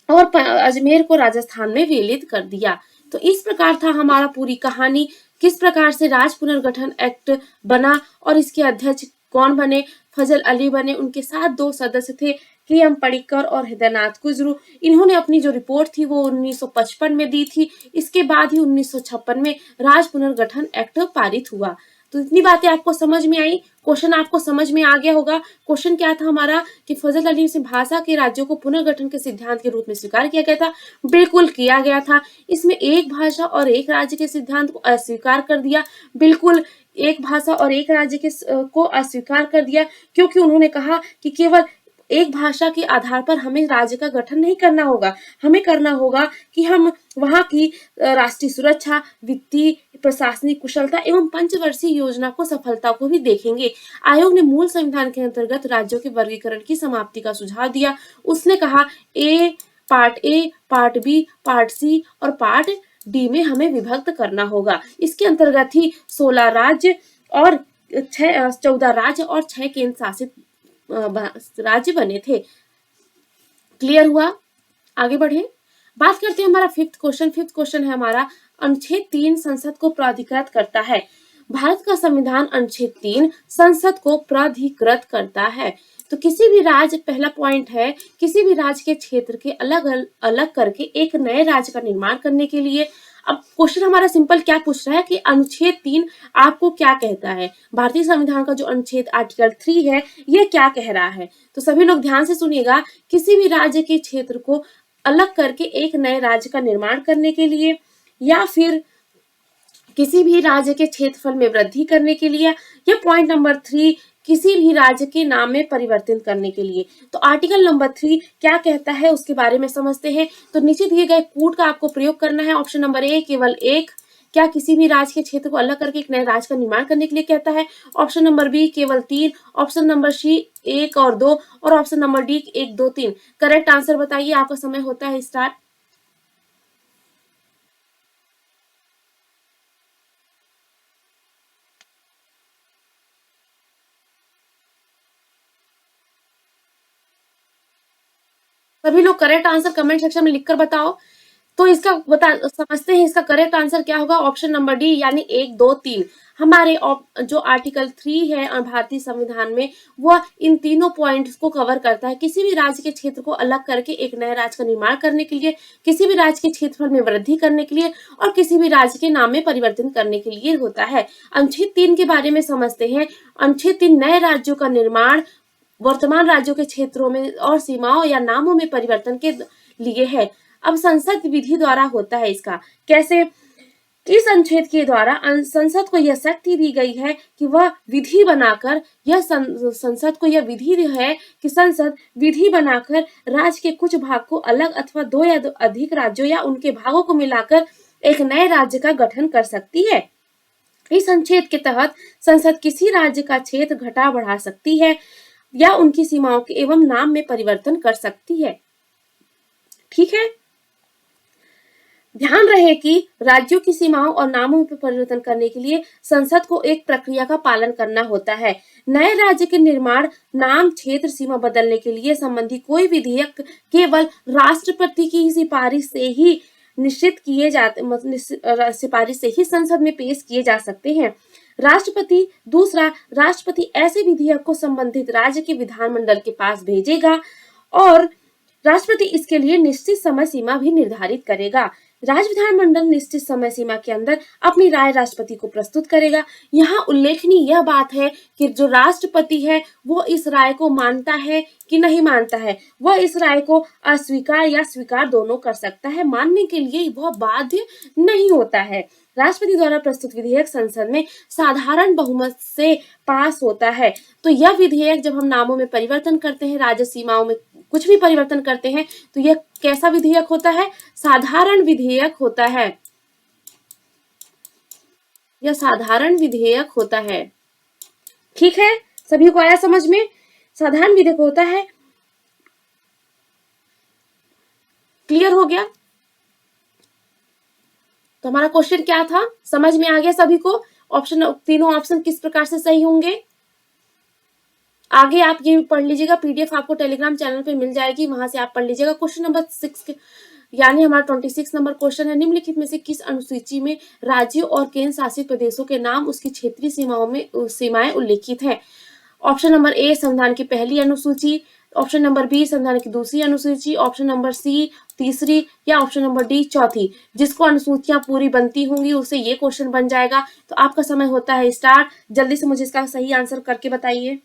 और अजमेर को राजस्थान में विलीन कर दिया। तो इस प्रकार था हमारा पूरी कहानी, किस प्रकार से राज्य पुनर्गठन एक्ट बना और इसके अध्यक्ष कौन बने? फजल अली बने। उनके साथ 2 सदस्य थे, के.एम. पडिक्कर और हृदयनाथ कुजरू। इन्होंने अपनी जो रिपोर्ट थी वो 1955 में दी थी। इसके बाद ही 1956 में राज्य पुनर्गठन एक्ट पारित हुआ। तो इतनी बातें आपको समझ में आई। क्वेश्चन आपको समझ में आ गया होगा। क्वेश्चन क्या था हमारा कि फजल अली से भाषा के राज्यों को पुनर्गठन के सिद्धांत के रूप में स्वीकार किया गया था। बिल्कुल किया गया था। इसमें एक भाषा और एक राज्य के सिद्धांत को अस्वीकार कर दिया। बिल्कुल एक भाषा और एक राज्य के को अस्वीकार कर दिया, क्योंकि उन्होंने कहा कि केवल एक भाषा के आधार पर हमें राज्य का गठन नहीं करना होगा। हमें करना होगा कि हम वहाँ की राष्ट्रीय सुरक्षा, वित्तीय, प्रशासनिक कुशलता एवं पंचवर्षीय योजना को सफलता को भी देखेंगे। आयोग ने मूल संविधान के अंतर्गत राज्यों के वर्गीकरण की समाप्ति का सुझाव दिया। उसने कहा part A, part B, part C और पार्ट डी में हमें विभक्त करना होगा। इसके अंतर्गत ही 16 राज्य और 14 राज्य और 6 केंद्र शासित राज्य बने थे। क्लियर हुआ? आगे बढ़े, बात करते हैं हमारा फिफ्थ क्वेश्चन है हमारा, अनुच्छेद 3 संसद को प्राधिकृत करता है। भारत का संविधान अनुच्छेद 3 संसद को प्राधिकृत करता है। तो किसी भी राज्य, पहला पॉइंट है, किसी भी राज्य के क्षेत्र के अलग अलग करके एक नए राज्य का निर्माण करने के लिए। अब क्वेश्चन हमारा सिंपल क्या पूछ रहा है कि अनुच्छेद 3 आपको क्या कहता है? भारतीय संविधान का जो अनुच्छेद आर्टिकल 3 है ये क्या कह रहा है? तो सभी लोग ध्यान से सुनिएगा। किसी भी राज्य के क्षेत्र को अलग करके एक नए राज्य का निर्माण करने के लिए, या फिर किसी भी राज्य के क्षेत्रफल में वृद्धि करने के लिए, या पॉइंट नंबर 3 किसी भी राज्य के नाम में परिवर्तित करने के लिए। तो आर्टिकल नंबर 3 क्या कहता है उसके बारे में समझते हैं। तो नीचे दिए गए कूट का आपको प्रयोग करना है। ऑप्शन नंबर ए केवल एक, क्या किसी भी राज्य के क्षेत्र को अलग करके एक नए राज्य का निर्माण करने के लिए कहता है। ऑप्शन नंबर बी केवल 3, ऑप्शन नंबर सी 1 और 2 और option number D 1, 2, 3। Correct answer बताइए, आपका समय होता है स्टार्ट। सभी लोग करेक्ट आंसर कमेंट सेक्शन में लिखकर बताओ। तो इसका समझते हैं, इसका करेक्ट आंसर क्या होगा? ऑप्शन नंबर डी, यानी 1, 2, 3। हमारे जो आर्टिकल 3 है भारतीय संविधान में, वह इन तीनों पॉइंट्स को कवर करता है। किसी भी राज्य के क्षेत्र को अलग करके एक नए राज्य का निर्माण करने के लिए, किसी भी राज्य के क्षेत्रफल में वृद्धि करने के लिए, और किसी भी राज्य के नाम में परिवर्तन करने के लिए होता है। अनुच्छेद 3 के बारे में समझते हैं। अनुच्छेद 3 नए राज्यों का निर्माण, वर्तमान राज्यों के क्षेत्रों में और सीमाओं या नामों में परिवर्तन के लिए है। अब संसद विधि द्वारा होता है इसका। कैसे? इस अनुच्छेद के द्वारा संसद को यह शक्ति दी गई है कि वह विधि बनाकर, यह संसद को यह विधि है कि संसद विधि बनाकर राज्य के कुछ भाग को अलग अथवा 2 या अधिक राज्यों या उनके भागों को मिलाकर एक नए राज्य का गठन कर सकती है। इस अनुच्छेद के तहत संसद किसी राज्य का क्षेत्र घटा बढ़ा सकती है या उनकी सीमाओं के एवं नाम में परिवर्तन कर सकती है। ठीक है, ध्यान रहे कि राज्यों की सीमाओं और नामों में परिवर्तन करने के लिए संसद को एक प्रक्रिया का पालन करना होता है। नए राज्य के निर्माण, नाम, क्षेत्र, सीमा बदलने के लिए संबंधी कोई विधेयक केवल राष्ट्रपति की सिफारिश से ही निश्चित किए जाते, सिफारिश से ही संसद में पेश किए जा सकते हैं। दूसरा, राष्ट्रपति ऐसे विधेयक को संबंधित राज्य के विधानमंडल के पास भेजेगा और राष्ट्रपति इसके लिए निश्चित समय सीमा भी निर्धारित करेगा। राज्य विधानमंडल निश्चित समय सीमा के अंदर अपनी राय राष्ट्रपति को प्रस्तुत करेगा। यहाँ उल्लेखनीय यह बात है कि जो राष्ट्रपति है वो इस राय को मानता है कि नहीं मानता है। वह इस राय को अस्वीकार या स्वीकार दोनों कर सकता है, मानने के लिए वह बाध्य नहीं होता है। राष्ट्रपति द्वारा प्रस्तुत विधेयक संसद में साधारण बहुमत से पास होता है। तो यह विधेयक जब हम नामों में परिवर्तन करते हैं, राज्य सीमाओं में कुछ भी परिवर्तन करते हैं, तो यह कैसा विधेयक होता है? साधारण विधेयक होता है। यह साधारण विधेयक होता है। ठीक है, सभी को आया समझ में? साधारण विधेयक होता है। क्लियर हो गया? तो हमारा क्वेश्चन क्या था, समझ में आ गया सभी को? तीनों ऑप्शन किस प्रकार से सही होंगे? आगे आप ये पढ़ लीजिएगा, पीडीएफ आपको टेलीग्राम चैनल पे मिल जाएगी, वहां से आप पढ़ लीजिएगा। क्वेश्चन नंबर 6 यानी हमारा 26 नंबर क्वेश्चन है, निम्नलिखित में से किस अनुसूची में राज्यों और केंद्र शासित प्रदेशों के नाम उसकी क्षेत्रीय सीमाएं उल्लेखित है? ऑप्शन नंबर ए, संविधान की पहली अनुसूची, ऑप्शन नंबर बी, संविधान की दूसरी अनुसूची, ऑप्शन नंबर सी, तीसरी, या ऑप्शन नंबर डी, चौथी। जिसको अनुसूचियां पूरी बनती होंगी उससे ये क्वेश्चन बन जाएगा। तो आपका समय होता है स्टार्ट। जल्दी से मुझे इसका सही आंसर करके बताइए।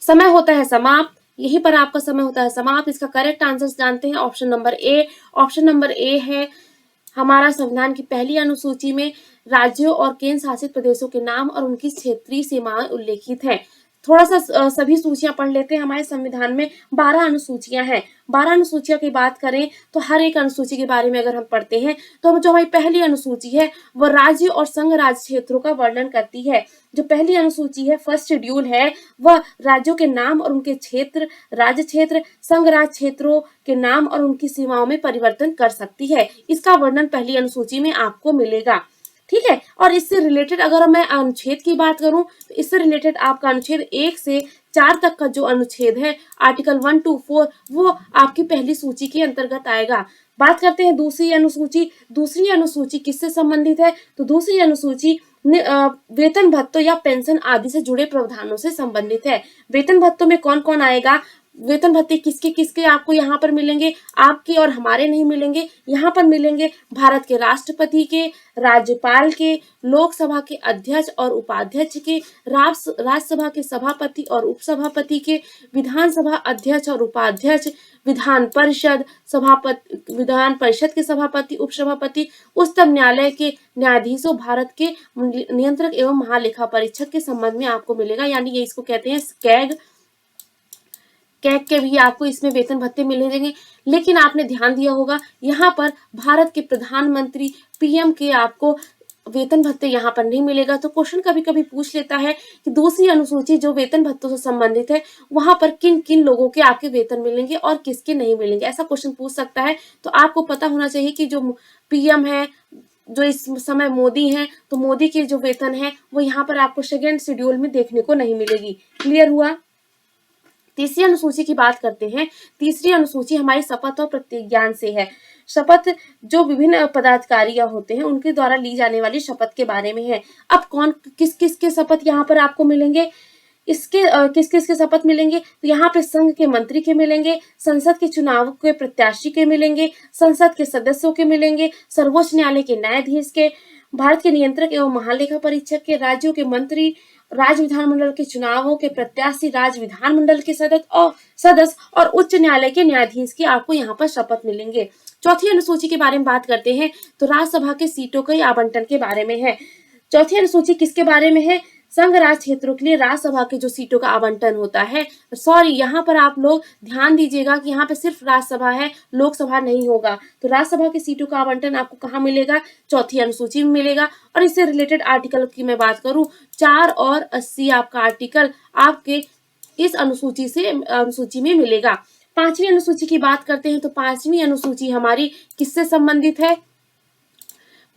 समय होता है समाप्त। यहीं पर आपका समय होता है समाप्त। इसका करेक्ट आंसर जानते हैं, option number A. Option number A है हमारा संविधान की पहली अनुसूची में राज्यों और केंद्र शासित प्रदेशों के नाम और उनकी क्षेत्रीय सीमाएं उल्लेखित हैं। थोड़ा सा सभी सूचियां पढ़ लेते हैं। हमारे संविधान में 12 अनुसूचियां हैं। 12 अनुसूचियों की बात करें तो हर एक अनुसूची के बारे में अगर हम पढ़ते हैं तो जो हमारी पहली अनुसूची है वह राज्य और संघ राज्य क्षेत्रों का वर्णन करती है। जो पहली अनुसूची है, फर्स्ट शेड्यूल है, वह राज्यों के नाम और उनके क्षेत्र, राज्य क्षेत्र, संघ राज्य क्षेत्रों के नाम और उनकी सीमाओं में परिवर्तन कर सकती है। इसका वर्णन पहली अनुसूची में आपको मिलेगा। ठीक है, और इससे रिलेटेड अगर मैं अनुच्छेद की बात करूं तो इससे रिलेटेड आपका अनुच्छेद 1 से 4 तक का जो अनुच्छेद है, आर्टिकल 1 to 4, वो आपकी पहली सूची के अंतर्गत आएगा। बात करते हैं दूसरी अनुसूची। दूसरी अनुसूची किससे संबंधित है? तो दूसरी अनुसूची वेतन भत्तों या पेंशन आदि से जुड़े प्रावधानों से संबंधित है। वेतन भत्तों में कौन कौन आएगा? वेतन भत्ते किसके किसके आपको यहाँ पर मिलेंगे? आपके और हमारे नहीं मिलेंगे, यहाँ पर मिलेंगे भारत के राष्ट्रपति के, राज्यपाल के, लोकसभा के अध्यक्ष और उपाध्यक्ष के, राज्यसभा के सभापति और उपसभापति के, विधानसभा अध्यक्ष और उपाध्यक्ष, विधान परिषद के सभापति, उपसभापति, उच्चतम न्यायालय के न्यायाधीशों, भारत के नियंत्रक एवं महालेखा परीक्षक के संबंध में आपको मिलेगा। यानी ये इसको कहते हैं कैग के भी आपको इसमें वेतन भत्ते मिलेंगे। लेकिन आपने ध्यान दिया होगा यहाँ पर भारत के प्रधानमंत्री पीएम के आपको वेतन भत्ते यहाँ पर नहीं मिलेगा। तो क्वेश्चन कभी कभी पूछ लेता है कि दूसरी अनुसूची जो वेतन भत्तों से संबंधित है वहां पर किन किन लोगों के आपके वेतन मिलेंगे और किसके नहीं मिलेंगे, ऐसा क्वेश्चन पूछ सकता है। तो आपको पता होना चाहिए कि जो पीएम है, जो इस समय मोदी हैं, तो मोदी के जो वेतन है वो यहाँ पर आपको सेकेंड शेड्यूल में देखने को नहीं मिलेगी। क्लियर हुआ। तीसरी अनुसूची की बात करते हैं। तीसरी अनुसूची हमारी शपथ और प्रतिज्ञान से है। शपथ जो विभिन्न पदाधिकारियां होते हैं उनके द्वारा ली जाने वाली शपथ के बारे में है। अब कौन किस किस के शपथ यहाँ पर आपको मिलेंगे, इसके किस किस के शपथ मिलेंगे, तो यहाँ पे संघ के मंत्री के मिलेंगे, संसद के चुनाव के प्रत्याशी के मिलेंगे, संसद के सदस्यों के मिलेंगे, सर्वोच्च न्यायालय के न्यायाधीश के, भारत के नियंत्रक एवं महालेखा परीक्षक के, राज्यों के मंत्री, राज्य विधानमंडल के चुनावों के प्रत्याशी, राज्य विधानमंडल के सदस्य और उच्च न्यायालय के न्यायाधीश की आपको यहाँ पर शपथ मिलेंगे। चौथी अनुसूची के बारे में बात करते हैं तो राज्यसभा के सीटों के आवंटन के बारे में है। चौथी अनुसूची किसके बारे में है, संघ राज्य क्षेत्रों के लिए राज्यसभा के जो सीटों का आवंटन होता है। सॉरी, यहाँ पर आप लोग ध्यान दीजिएगा कि यहाँ पे सिर्फ राज्यसभा है, लोकसभा नहीं होगा। तो राज्यसभा के सीटों का आवंटन आपको कहाँ मिलेगा, चौथी अनुसूची में मिलेगा। और इससे रिलेटेड आर्टिकल की मैं बात करूं, 4 और 80 आपका आर्टिकल आपके इस अनुसूची में मिलेगा। पांचवी अनुसूची की बात करते हैं तो पांचवी अनुसूची हमारी किससे संबंधित है,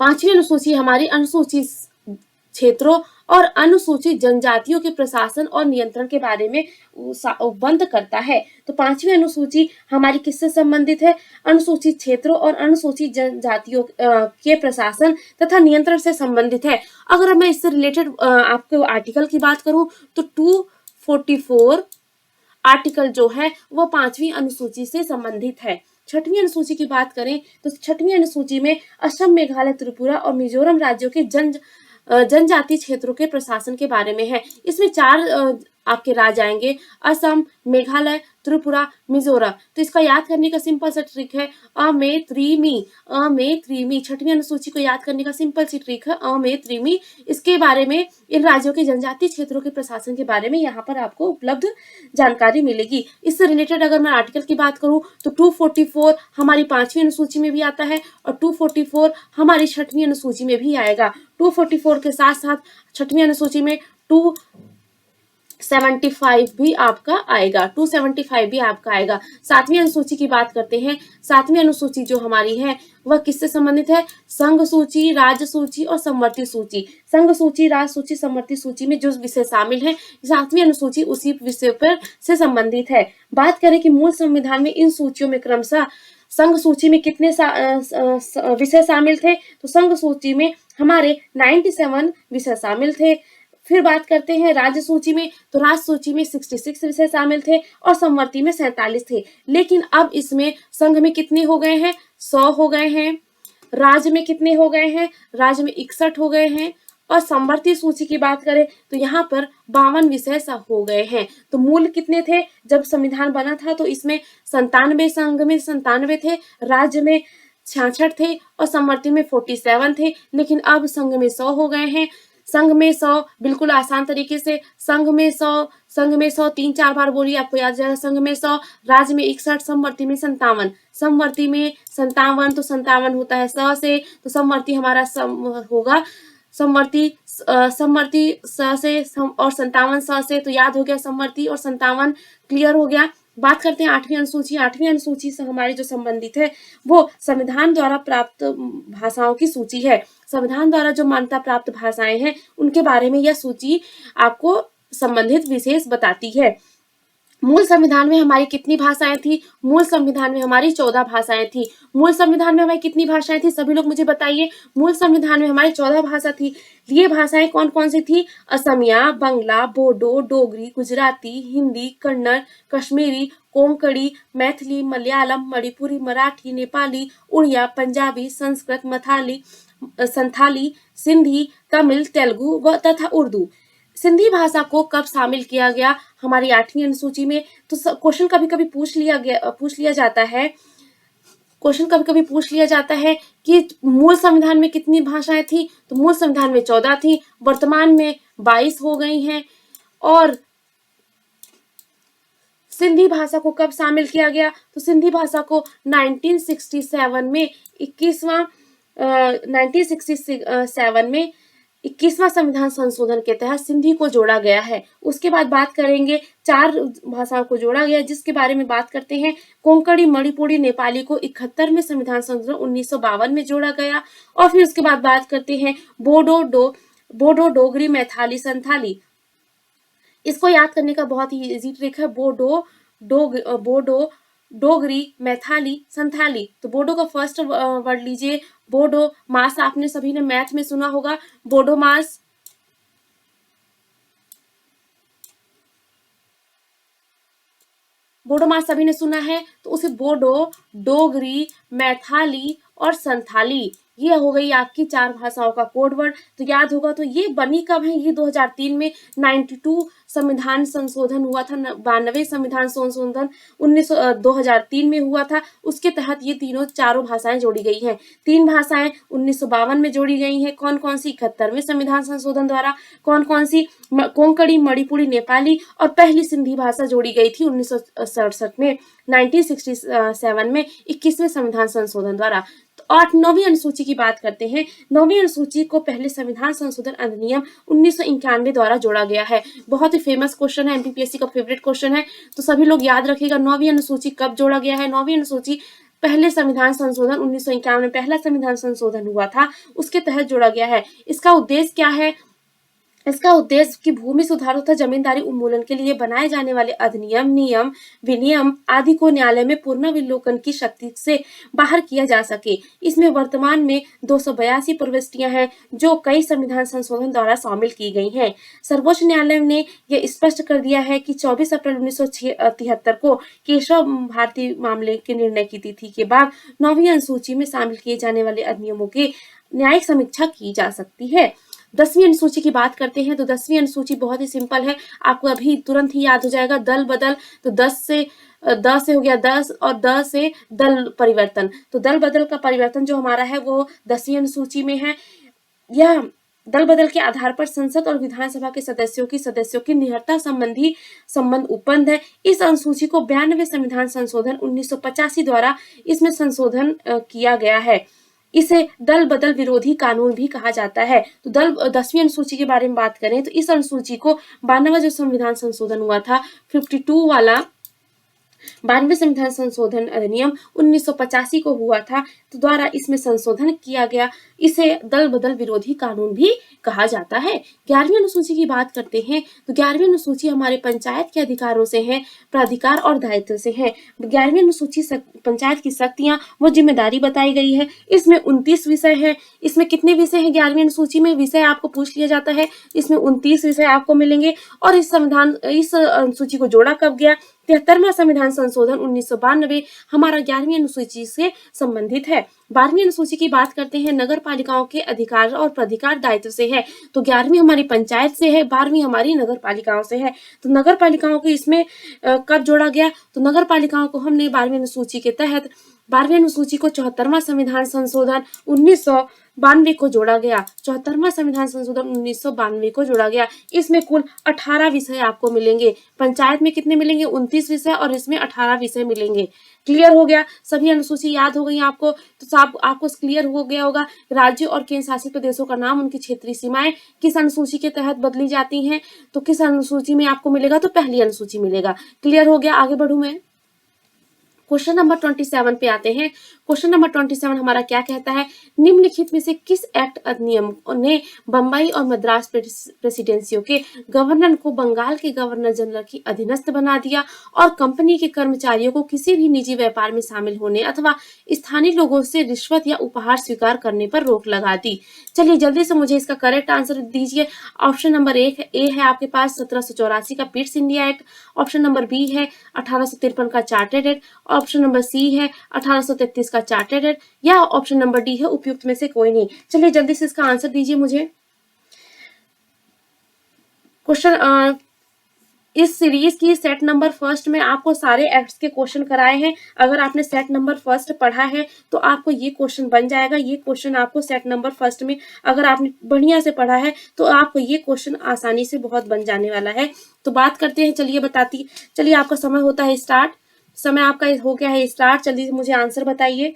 पांचवी अनुसूची हमारी अनुसूचित क्षेत्रों और अनुसूचित जनजातियों के प्रशासन और नियंत्रण के बारे में बंद करता है। तो पांचवी अनुसूची हमारी किससे संबंधित है, अनुसूचित क्षेत्रों और अनुसूचित जनजातियों के प्रशासन तथा नियंत्रण से संबंधित है। अगर मैं इससे रिलेटेड आपको आर्टिकल की बात करूं तो 244 आर्टिकल जो है वो पांचवी अनुसूची से संबंधित है। छठवीं अनुसूची की बात करें तो छठवीं अनुसूची में असम, मेघालय, त्रिपुरा और मिजोरम राज्यों के जनजातीय क्षेत्रों के प्रशासन के बारे में है। इसमें 4 आपके राज्य आएंगे, असम, मेघालय, त्रिपुरा, मिजोरम। तो इसका याद करने का सिंपल सा ट्रिक है अमेत्रिमी। छठवीं अनुसूची को याद करने का सिंपल सी ट्रिक है अमेत्रिमी। इसके बारे में, इन राज्यों के जनजातीय क्षेत्रों के प्रशासन के बारे में यहाँ पर आपको उपलब्ध जानकारी मिलेगी। इससे रिलेटेड अगर मैं आर्टिकल की बात करूँ तो 244 हमारी पांचवी अनुसूची में भी आता है और 244 हमारी छठवीं अनुसूची में भी आएगा। 244 के साथ साथ छठवीं अनुसूची में 275 भी आपका आएगा, 275 भी आपका आएगा। सातवीं अनुसूची की बात करते हैं। सातवीं अनुसूची जो हमारी है वह किससे संबंधित है, संघ सूची, राज्य सूची और समवर्ती सूची। संघ सूची, राज्य सूची, समवर्ती सूची में जो विषय शामिल है, सातवीं अनुसूची उसी विषय पर से संबंधित है। बात करें कि मूल संविधान में इन सूचियों में क्रमशः संघ सूची में कितने विषय शामिल थे, तो संघ सूची में हमारे 97 विषय शामिल थे। फिर बात करते हैं राज्य सूची में, तो राज्य सूची में 66 विषय शामिल थे और समवर्ती में 47 थे। लेकिन अब इसमें संघ में कितने हो गए हैं, 100 हो गए हैं। राज्य में कितने हो गए हैं, राज्य में 61 हो गए हैं। और समवर्ती सूची की बात करें तो यहाँ पर 52 विषय हो गए हैं। तो मूल कितने थे जब संविधान बना था, तो इसमें 97, संघ में 97 थे, राज्य में 66 थे और समवर्ती में 47 थे। लेकिन अब संघ में 100 हो गए हैं। संघ में 100 बिल्कुल आसान तरीके से, संघ में 100 3-4 बार बोलिए, आपको याद जाएगा। संघ में 100, राज्य में 61, समवर्ती में 57, समवर्ती में 57, तो 57 होता है 100 से, तो समवर्ती हमारा होगा समवर्ती स से और 57 स से, तो याद हो गया समवर्ती और 57। क्लियर हो गया। बात करते हैं आठवीं अनुसूची। आठवीं अनुसूची से हमारी जो संबंधित है वो संविधान द्वारा प्राप्त भाषाओं की सूची है। संविधान द्वारा जो मान्यता प्राप्त भाषाएं हैं उनके बारे में यह सूची आपको संबंधित विशेष बताती है। मूल संविधान में हमारी कितनी भाषाएं थी, मूल संविधान में हमारी 14 भाषाएं थी। मूल संविधान में हमारी कितनी भाषाएं थी, सभी लोग मुझे बताइए। मूल संविधान में हमारी 14 भाषा थी। ये भाषाएं कौन कौन सी थी, असमिया, बंगला, बोडो, डोगरी, गुजराती, हिंदी, कन्नड़, कश्मीरी, कोंकणी, मैथिली, मलयालम, मणिपुरी, मराठी, नेपाली, उड़िया, पंजाबी, संस्कृत, संथाली, सिंधी, तमिल, तेलुगु व तथा उर्दू। सिंधी भाषा को कब शामिल किया गया हमारी आठवीं अनुसूची में, तो क्वेश्चन कभी कभी पूछ लिया जाता है कि मूल संविधान में कितनी भाषाएं थी, तो मूल संविधान में 14 थी, वर्तमान में 22 हो गई हैं। और सिंधी भाषा को कब शामिल किया गया, तो सिंधी भाषा को 1967 में 21वां 21वां संविधान संशोधन के तहत सिंधी को जोड़ा गया है। उसके बाद बात करेंगे 4 भाषाओं को जोड़ा गया, जिसके बारे में बात करते हैं। कोंकणी, मणिपुरी, नेपाली को 71वें संविधान संशोधन 1952 में जोड़ा गया। और फिर उसके बाद बात करते हैं बोडो, डोगरी, मैथाली, संथाली। इसको याद करने का बहुत ही इजी ट्रिक है, बोडो, डोगरी, मैथाली, संथाली। तो बोडो का फर्स्ट वर्ड लीजिए, बोडो मास। आपने सभी ने मैथ में सुना होगा बोडो मास। बोडो मास सभी ने सुना है, तो उसे बोडो, डोगरी, मैथाली और संथाली, ये हो गई आपकी 4 भाषाओं का कोड वर्ड। तो याद होगा। तो ये बनी कब है? ये 2003 में 92 संविधान संशोधन हुआ था। 92 संविधान संशोधन 2003 में हुआ था। उसके तहत ये चारों भाषाएं जोड़ी गई हैं। 3 भाषाएं 1952 में जोड़ी गई हैं। कौन कौन सी? 71वें संविधान संशोधन द्वारा। कौन कौन सी? कोंकणी, मणिपुरी, नेपाली और पहली सिंधी भाषा जोड़ी गई थी 1967 में, 1967 में 21वें संविधान संशोधन द्वारा। तो 9वीं अनुसूची की बात करते हैं। 9वीं अनुसूची को पहले संविधान संशोधन अधिनियम 1991 द्वारा जोड़ा गया है। बहुत ही फेमस क्वेश्चन है, एमपीपीएससी का फेवरेट क्वेश्चन है, तो सभी लोग याद रखिएगा। 9वीं अनुसूची कब जोड़ा गया है? 9वीं अनुसूची पहले संविधान संशोधन 1991 में पहला संविधान संशोधन हुआ था, उसके तहत जोड़ा गया है। इसका उद्देश्य क्या है? इसका उद्देश्य कि भूमि सुधार तथा जमींदारी उन्मूलन के लिए बनाए जाने वाले अधिनियम, नियम, विनियम आदि को न्यायालय में पुनर्विलोकन की शक्ति से बाहर किया जा सके। इसमें वर्तमान में 282 प्रविष्टियां हैं, जो कई संविधान संशोधन द्वारा शामिल की गई हैं। सर्वोच्च न्यायालय ने यह स्पष्ट कर दिया है कि 24 अप्रैल 1973 को केशव भारती मामले के निर्णय की तिथि के बाद 9वीं अनुसूची में शामिल किए जाने वाले अधिनियमों की न्यायिक समीक्षा की जा सकती है। 10वीं अनुसूची की बात करते हैं। तो 10वीं अनुसूची बहुत ही सिंपल है, आपको अभी तुरंत ही याद हो जाएगा। दल बदल, तो 10 से हो गया 10 और 10 से दल परिवर्तन। तो दल बदल का परिवर्तन जो हमारा है वो 10वीं अनुसूची में है। यह दल बदल के आधार पर संसद और विधानसभा के सदस्यों की निहत्ता संबंधी संबंध उपबंध है। इस अनुसूची को 92वें संविधान संशोधन 1985 द्वारा इसमें संशोधन किया गया है। इसे दल बदल विरोधी कानून भी कहा जाता है। तो 10वीं अनुसूची के बारे में बात करें तो इस अनुसूची को 92वां जो संविधान संशोधन हुआ था 52 वाला 92वें संविधान संशोधन अधिनियम 1985 को हुआ था, तो द्वारा इसमें संशोधन किया गया। इसे दल बदल विरोधी कानून भी कहा जाता है। 11वीं अनुसूची की बात करते हैं। तो 11वीं अनुसूची हमारे पंचायत के अधिकारों से है, प्राधिकार और दायित्व से है। 11वीं अनुसूची पंचायत की शक्तियां व जिम्मेदारी बताई गई है। इसमें 29 विषय है। इसमें कितने विषय हैं 11वीं अनुसूची में? विषय आपको पूछ लिया जाता है, इसमें 29 विषय आपको मिलेंगे। और इस अनुसूची को जोड़ा कब गया? 73वां संविधान संशोधन 1992 हमारा 11वीं अनुसूची से संबंधित है। 12वीं अनुसूची की बात करते हैं। नगर पालिकाओं के अधिकार और प्राधिकार दायित्व से है। तो 11वीं हमारी पंचायत से है, 12वीं हमारी नगर पालिकाओं से है। तो नगर पालिकाओं को इसमें कब जोड़ा गया? तो नगर पालिकाओं को हमने 12वीं अनुसूची के तहत 12वीं अनुसूची को 74वां संविधान संशोधन 1992 को जोड़ा गया। 74वां संविधान संशोधन 1992 को जोड़ा गया। इसमें कुल 18 विषय आपको मिलेंगे। पंचायत में कितने मिलेंगे? 29 विषय और इसमें 18 विषय मिलेंगे। क्लियर हो गया? सभी अनुसूची याद हो गई आपको? तो आपको क्लियर हो गया होगा राज्यों और केंद्र शासित प्रदेशों का नाम, उनकी क्षेत्रीय सीमाएं किस अनुसूची के तहत बदली जाती हैं। तो किस अनुसूची में आपको मिलेगा? तो पहली अनुसूची मिलेगा। क्लियर हो गया? आगे बढ़ूं मैं। क्वेश्चन नंबर 27 पे आते हैं। क्वेश्चन नंबर 27 हमारा क्या कहता है? निम्नलिखित में से किस एक्ट अधिनियम ने बंबई और मद्रास प्रेसिडेंसियों के गवर्नर को बंगाल के गवर्नर जनरल की अधीनस्थ बना दिया और कंपनी के कर्मचारियों को किसी भी निजी व्यापार में शामिल होने अथवा स्थानीय लोगों से रिश्वत या उपहार स्वीकार करने पर रोक लगा दी? चलिए जल्दी से मुझे इसका करेक्ट आंसर दीजिए। ऑप्शन नंबर ए है आपके पास 1784 का Pitts India Act. Option number B है 1853 का chartered act. Option number C है 1833 का चार्टेड एक्ट, या ऑप्शन नंबर डी है उपयुक्त में से कोई नहीं। चलिए जल्दी से इसका आंसर दीजिए मुझे। क्वेश्चन इस सीरीज की सेट नंबर फर्स्ट में आपको सारे एक्ट्स के क्वेश्चन कराए हैं। अगर आपने सेट नंबर फर्स्ट पढ़ा है तो आपको ये क्वेश्चन बन जाएगा। ये क्वेश्चन आपको सेट नंबर फर्स्ट में अगर आपने बढ़िया से पढ़ा है तो आपको ये क्वेश्चन आसानी से बहुत बन जाने वाला है। तो बात करते हैं, चलिए आपका समय होता है स्टार्ट। समय आपका हो गया है स्टार्ट। जल्दी से मुझे आंसर बताइए।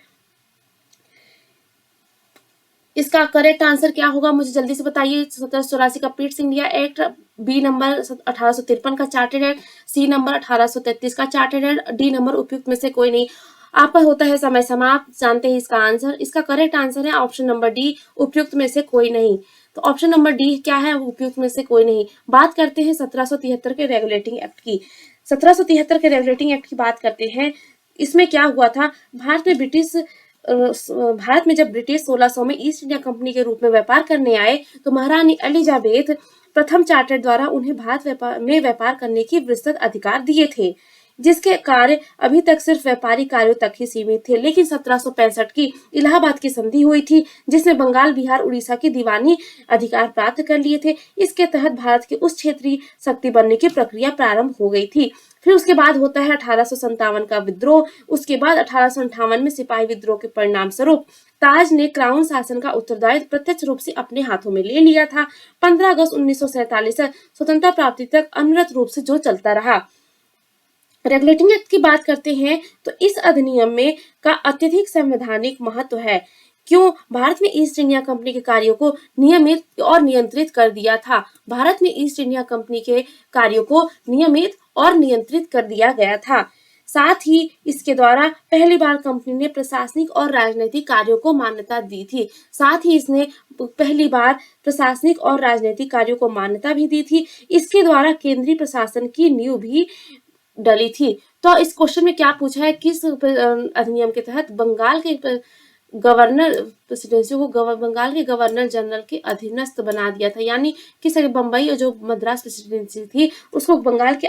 इसका करेक्ट आंसर क्या होगा मुझे जल्दी से बताइए। 1784 का Pitts India Act, B number 1853 का चार्टर्ड एक्ट, सी नंबर 1833 का चार्टर्ड एक्ट, डी नंबर उपयुक्त में से कोई नहीं। आपका होता है समय समाप्त। जानते हैं इसका आंसर। इसका करेक्ट आंसर है ऑप्शन नंबर डी, उपयुक्त में से कोई नहीं। तो ऑप्शन नंबर डी क्या है, उपयुक्त में से कोई नहीं। बात करते हैं 1773 के रेगुलेटिंग एक्ट की। 1773 के रेगुलेटिंग एक्ट की बात करते हैं। इसमें क्या हुआ था, भारत में जब ब्रिटिश 1600 में ईस्ट इंडिया कंपनी के रूप में व्यापार करने आए, तो महारानी एलिजाबेथ प्रथम चार्टर द्वारा उन्हें भारत में व्यापार करने की विस्तृत अधिकार दिए थे, जिसके कार्य अभी तक सिर्फ व्यापारिक कार्यों तक ही सीमित थे। लेकिन 1765 की इलाहाबाद की संधि हुई थी, जिसमें बंगाल, बिहार, उड़ीसा की दीवानी अधिकार प्राप्त कर लिए थे। इसके तहत भारत की उस क्षेत्रीय शक्ति बनने की प्रक्रिया प्रारंभ हो गई थी। फिर उसके बाद होता है 1857 का विद्रोह। उसके बाद 1858 में सिपाही विद्रोह के परिणाम स्वरूप ताज ने क्राउन शासन का उत्तरदायित्व प्रत्यक्ष रूप से अपने हाथों में ले लिया था। 15 अगस्त 1947 से स्वतंत्रता प्राप्ति तक अनवरत रूप से जो चलता रहा। रेगुलेटिंग एक्ट की बात करते हैं तो इस अधिनियम में का अत्यधिक संवैधानिक महत्व है। क्यों? भारत में ईस्ट इंडिया कंपनी के कार्यों को नियमित और नियंत्रित कर दिया था। भारत में ईस्ट इंडिया कंपनी के कार्यों को नियमित और नियंत्रित कर दिया गया था। साथ ही इसके द्वारा पहली बार कंपनी ने प्रशासनिक और राजनीतिक कार्यों को मान्यता दी थी। साथ ही इसने पहली बार प्रशासनिक और राजनीतिक कार्यों को मान्यता भी दी थी। इसके द्वारा केंद्रीय प्रशासन की नींव भी डली थी। तो इस क्वेश्चन में क्या पूछा है, किस अधिनियम के तहत बंगाल के गवर्नर प्रेसिडेंसी को बंगाल के गवर्नर जनरल के अधीनस्थ बना दिया था। यानी किस बम्बई और जो मद्रास प्रेसिडेंसी थी उसको बंगाल के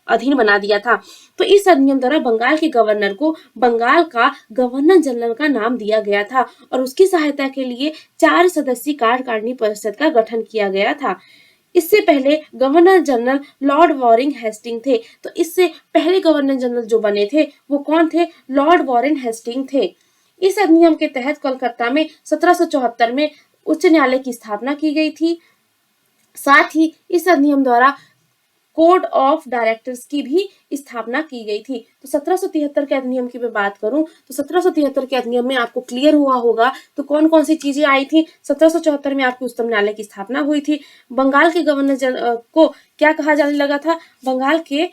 अधीन बना दिया था। तो इस अधिनियम द्वारा बंगाल के गवर्नर को बंगाल का गवर्नर जनरल का नाम दिया गया था और उसकी सहायता के लिए 4 सदस्यीय कार्यकारिणी परिषद का गठन किया गया था। इससे पहले governor general Lord Warren Hastings थे। तो इससे पहले गवर्नर जनरल जो बने थे वो कौन थे? लॉर्ड वॉरेन हेस्टिंग थे। इस अधिनियम के तहत कोलकाता में 1774 में उच्च न्यायालय की स्थापना की गई थी। साथ ही इस अधिनियम द्वारा कोड ऑफ डायरेक्टर्स की भी स्थापना की गई थी। तो 1773 के अधिनियम की मैं बात करूं तो 1773 के अधिनियम में आपको क्लियर हुआ होगा तो कौन कौन सी चीजें आई थी। 1774 में आपकी उच्चतम न्यायालय की स्थापना हुई थी। बंगाल के गवर्नर को क्या कहा जाने लगा था? बंगाल के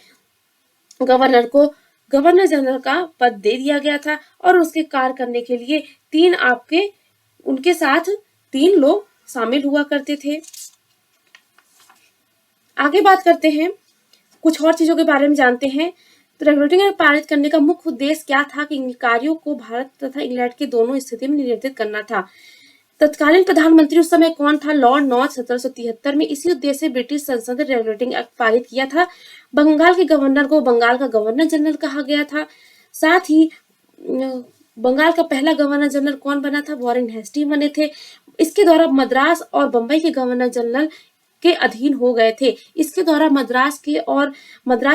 गवर्नर को गवर्नर जनरल का पद दे दिया गया था और उसके कार्य करने के लिए उनके साथ 3 लोग शामिल हुआ करते थे। आगे बात करते हैं, कुछ और चीजों के बारे में जानते हैं। तो रेगुलेटिंग एक्ट पारित करने का मुख्य उद्देश्य क्या था? कि कार्यों को भारत तथा इंग्लैंड की दोनों स्थिति में नियंत्रित करना था। तत्कालीन प्रधानमंत्री उस समय कौन था? Lord north. 1773 में इसी उद्देश्य से ब्रिटिश संसद ने रेगुलेटिंग एक्ट पारित किया था। बंगाल के गवर्नर को बंगाल का गवर्नर जनरल कहा गया था। साथ ही बंगाल का पहला गवर्नर जनरल कौन बना था? वॉरेन हेस्टिंग बने थे। इसके द्वारा मद्रास और बंबई के गवर्नर जनरल के अधीन हो गए थे। इसके द्वारा मद्रास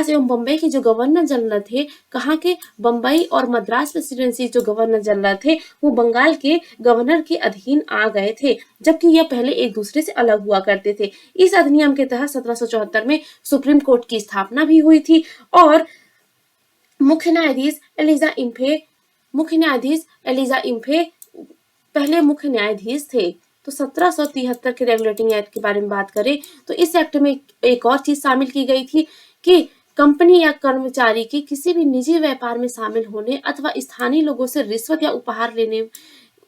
एवं बंबई के जो गवर्नर जनरल थे, कहाँ के? बंबई और मद्रास प्रेसिडेंसी जो गवर्नर जनरल थे वो बंगाल के गवर्नर के अधीन आ गए थे, जबकि यह पहले एक दूसरे से अलग हुआ करते थे। इस अधिनियम के तहत 1774 में सुप्रीम कोर्ट की स्थापना भी हुई थी और मुख्य न्यायाधीश एलिजा इम्फे पहले मुख्य न्यायाधीश थे। तो 1773 के रेगुलेटिंग एक्ट के बारे में बात करें तो इस एक्ट में एक और चीज शामिल की गई थी कि कंपनी या कर्मचारी के किसी भी निजी व्यापार में शामिल होने अथवा स्थानीय लोगों से रिश्वत या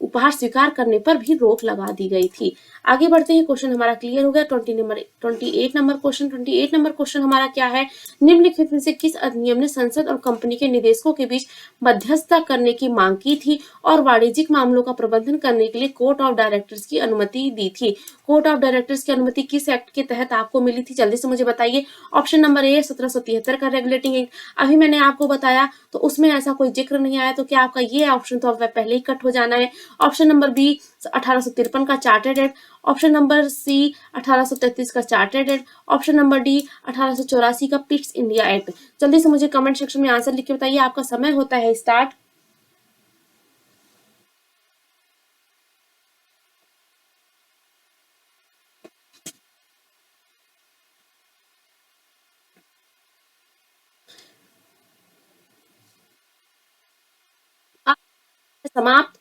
उपहार स्वीकार करने पर भी रोक लगा दी गई थी। आगे बढ़ते हैं, क्वेश्चन हमारा क्लियर हो गया। 28 नंबर क्वेश्चन हमारा क्या है? निम्नलिखित में से किस अधिनियम ने संसद और कंपनी के निदेशकों के बीच मध्यस्थता करने की मांग की थी और वाणिज्यिक मामलों का प्रबंधन करने के लिए कोर्ट ऑफ डायरेक्टर्स की अनुमति दी थी? कोर्ट ऑफ डायरेक्टर्स की अनुमति किस एक्ट के तहत आपको मिली थी? जल्दी से मुझे बताइए। ऑप्शन नंबर ए 1773 का रेगुलेटिंग एक्ट। अभी मैंने आपको बताया तो उसमें ऐसा कोई जिक्र नहीं आया, तो क्या आपका ये ऑप्शन तो अब पहले ही कट हो जाना है। ऑप्शन नंबर बी 1853 का chartered act. Option number C 1833 का chartered act. Option number D 1884 का पिट्स इंडिया एक्ट। जल्दी से मुझे कमेंट सेक्शन में आंसर लिख के बताइए। आपका समय होता है स्टार्ट। समाप्त।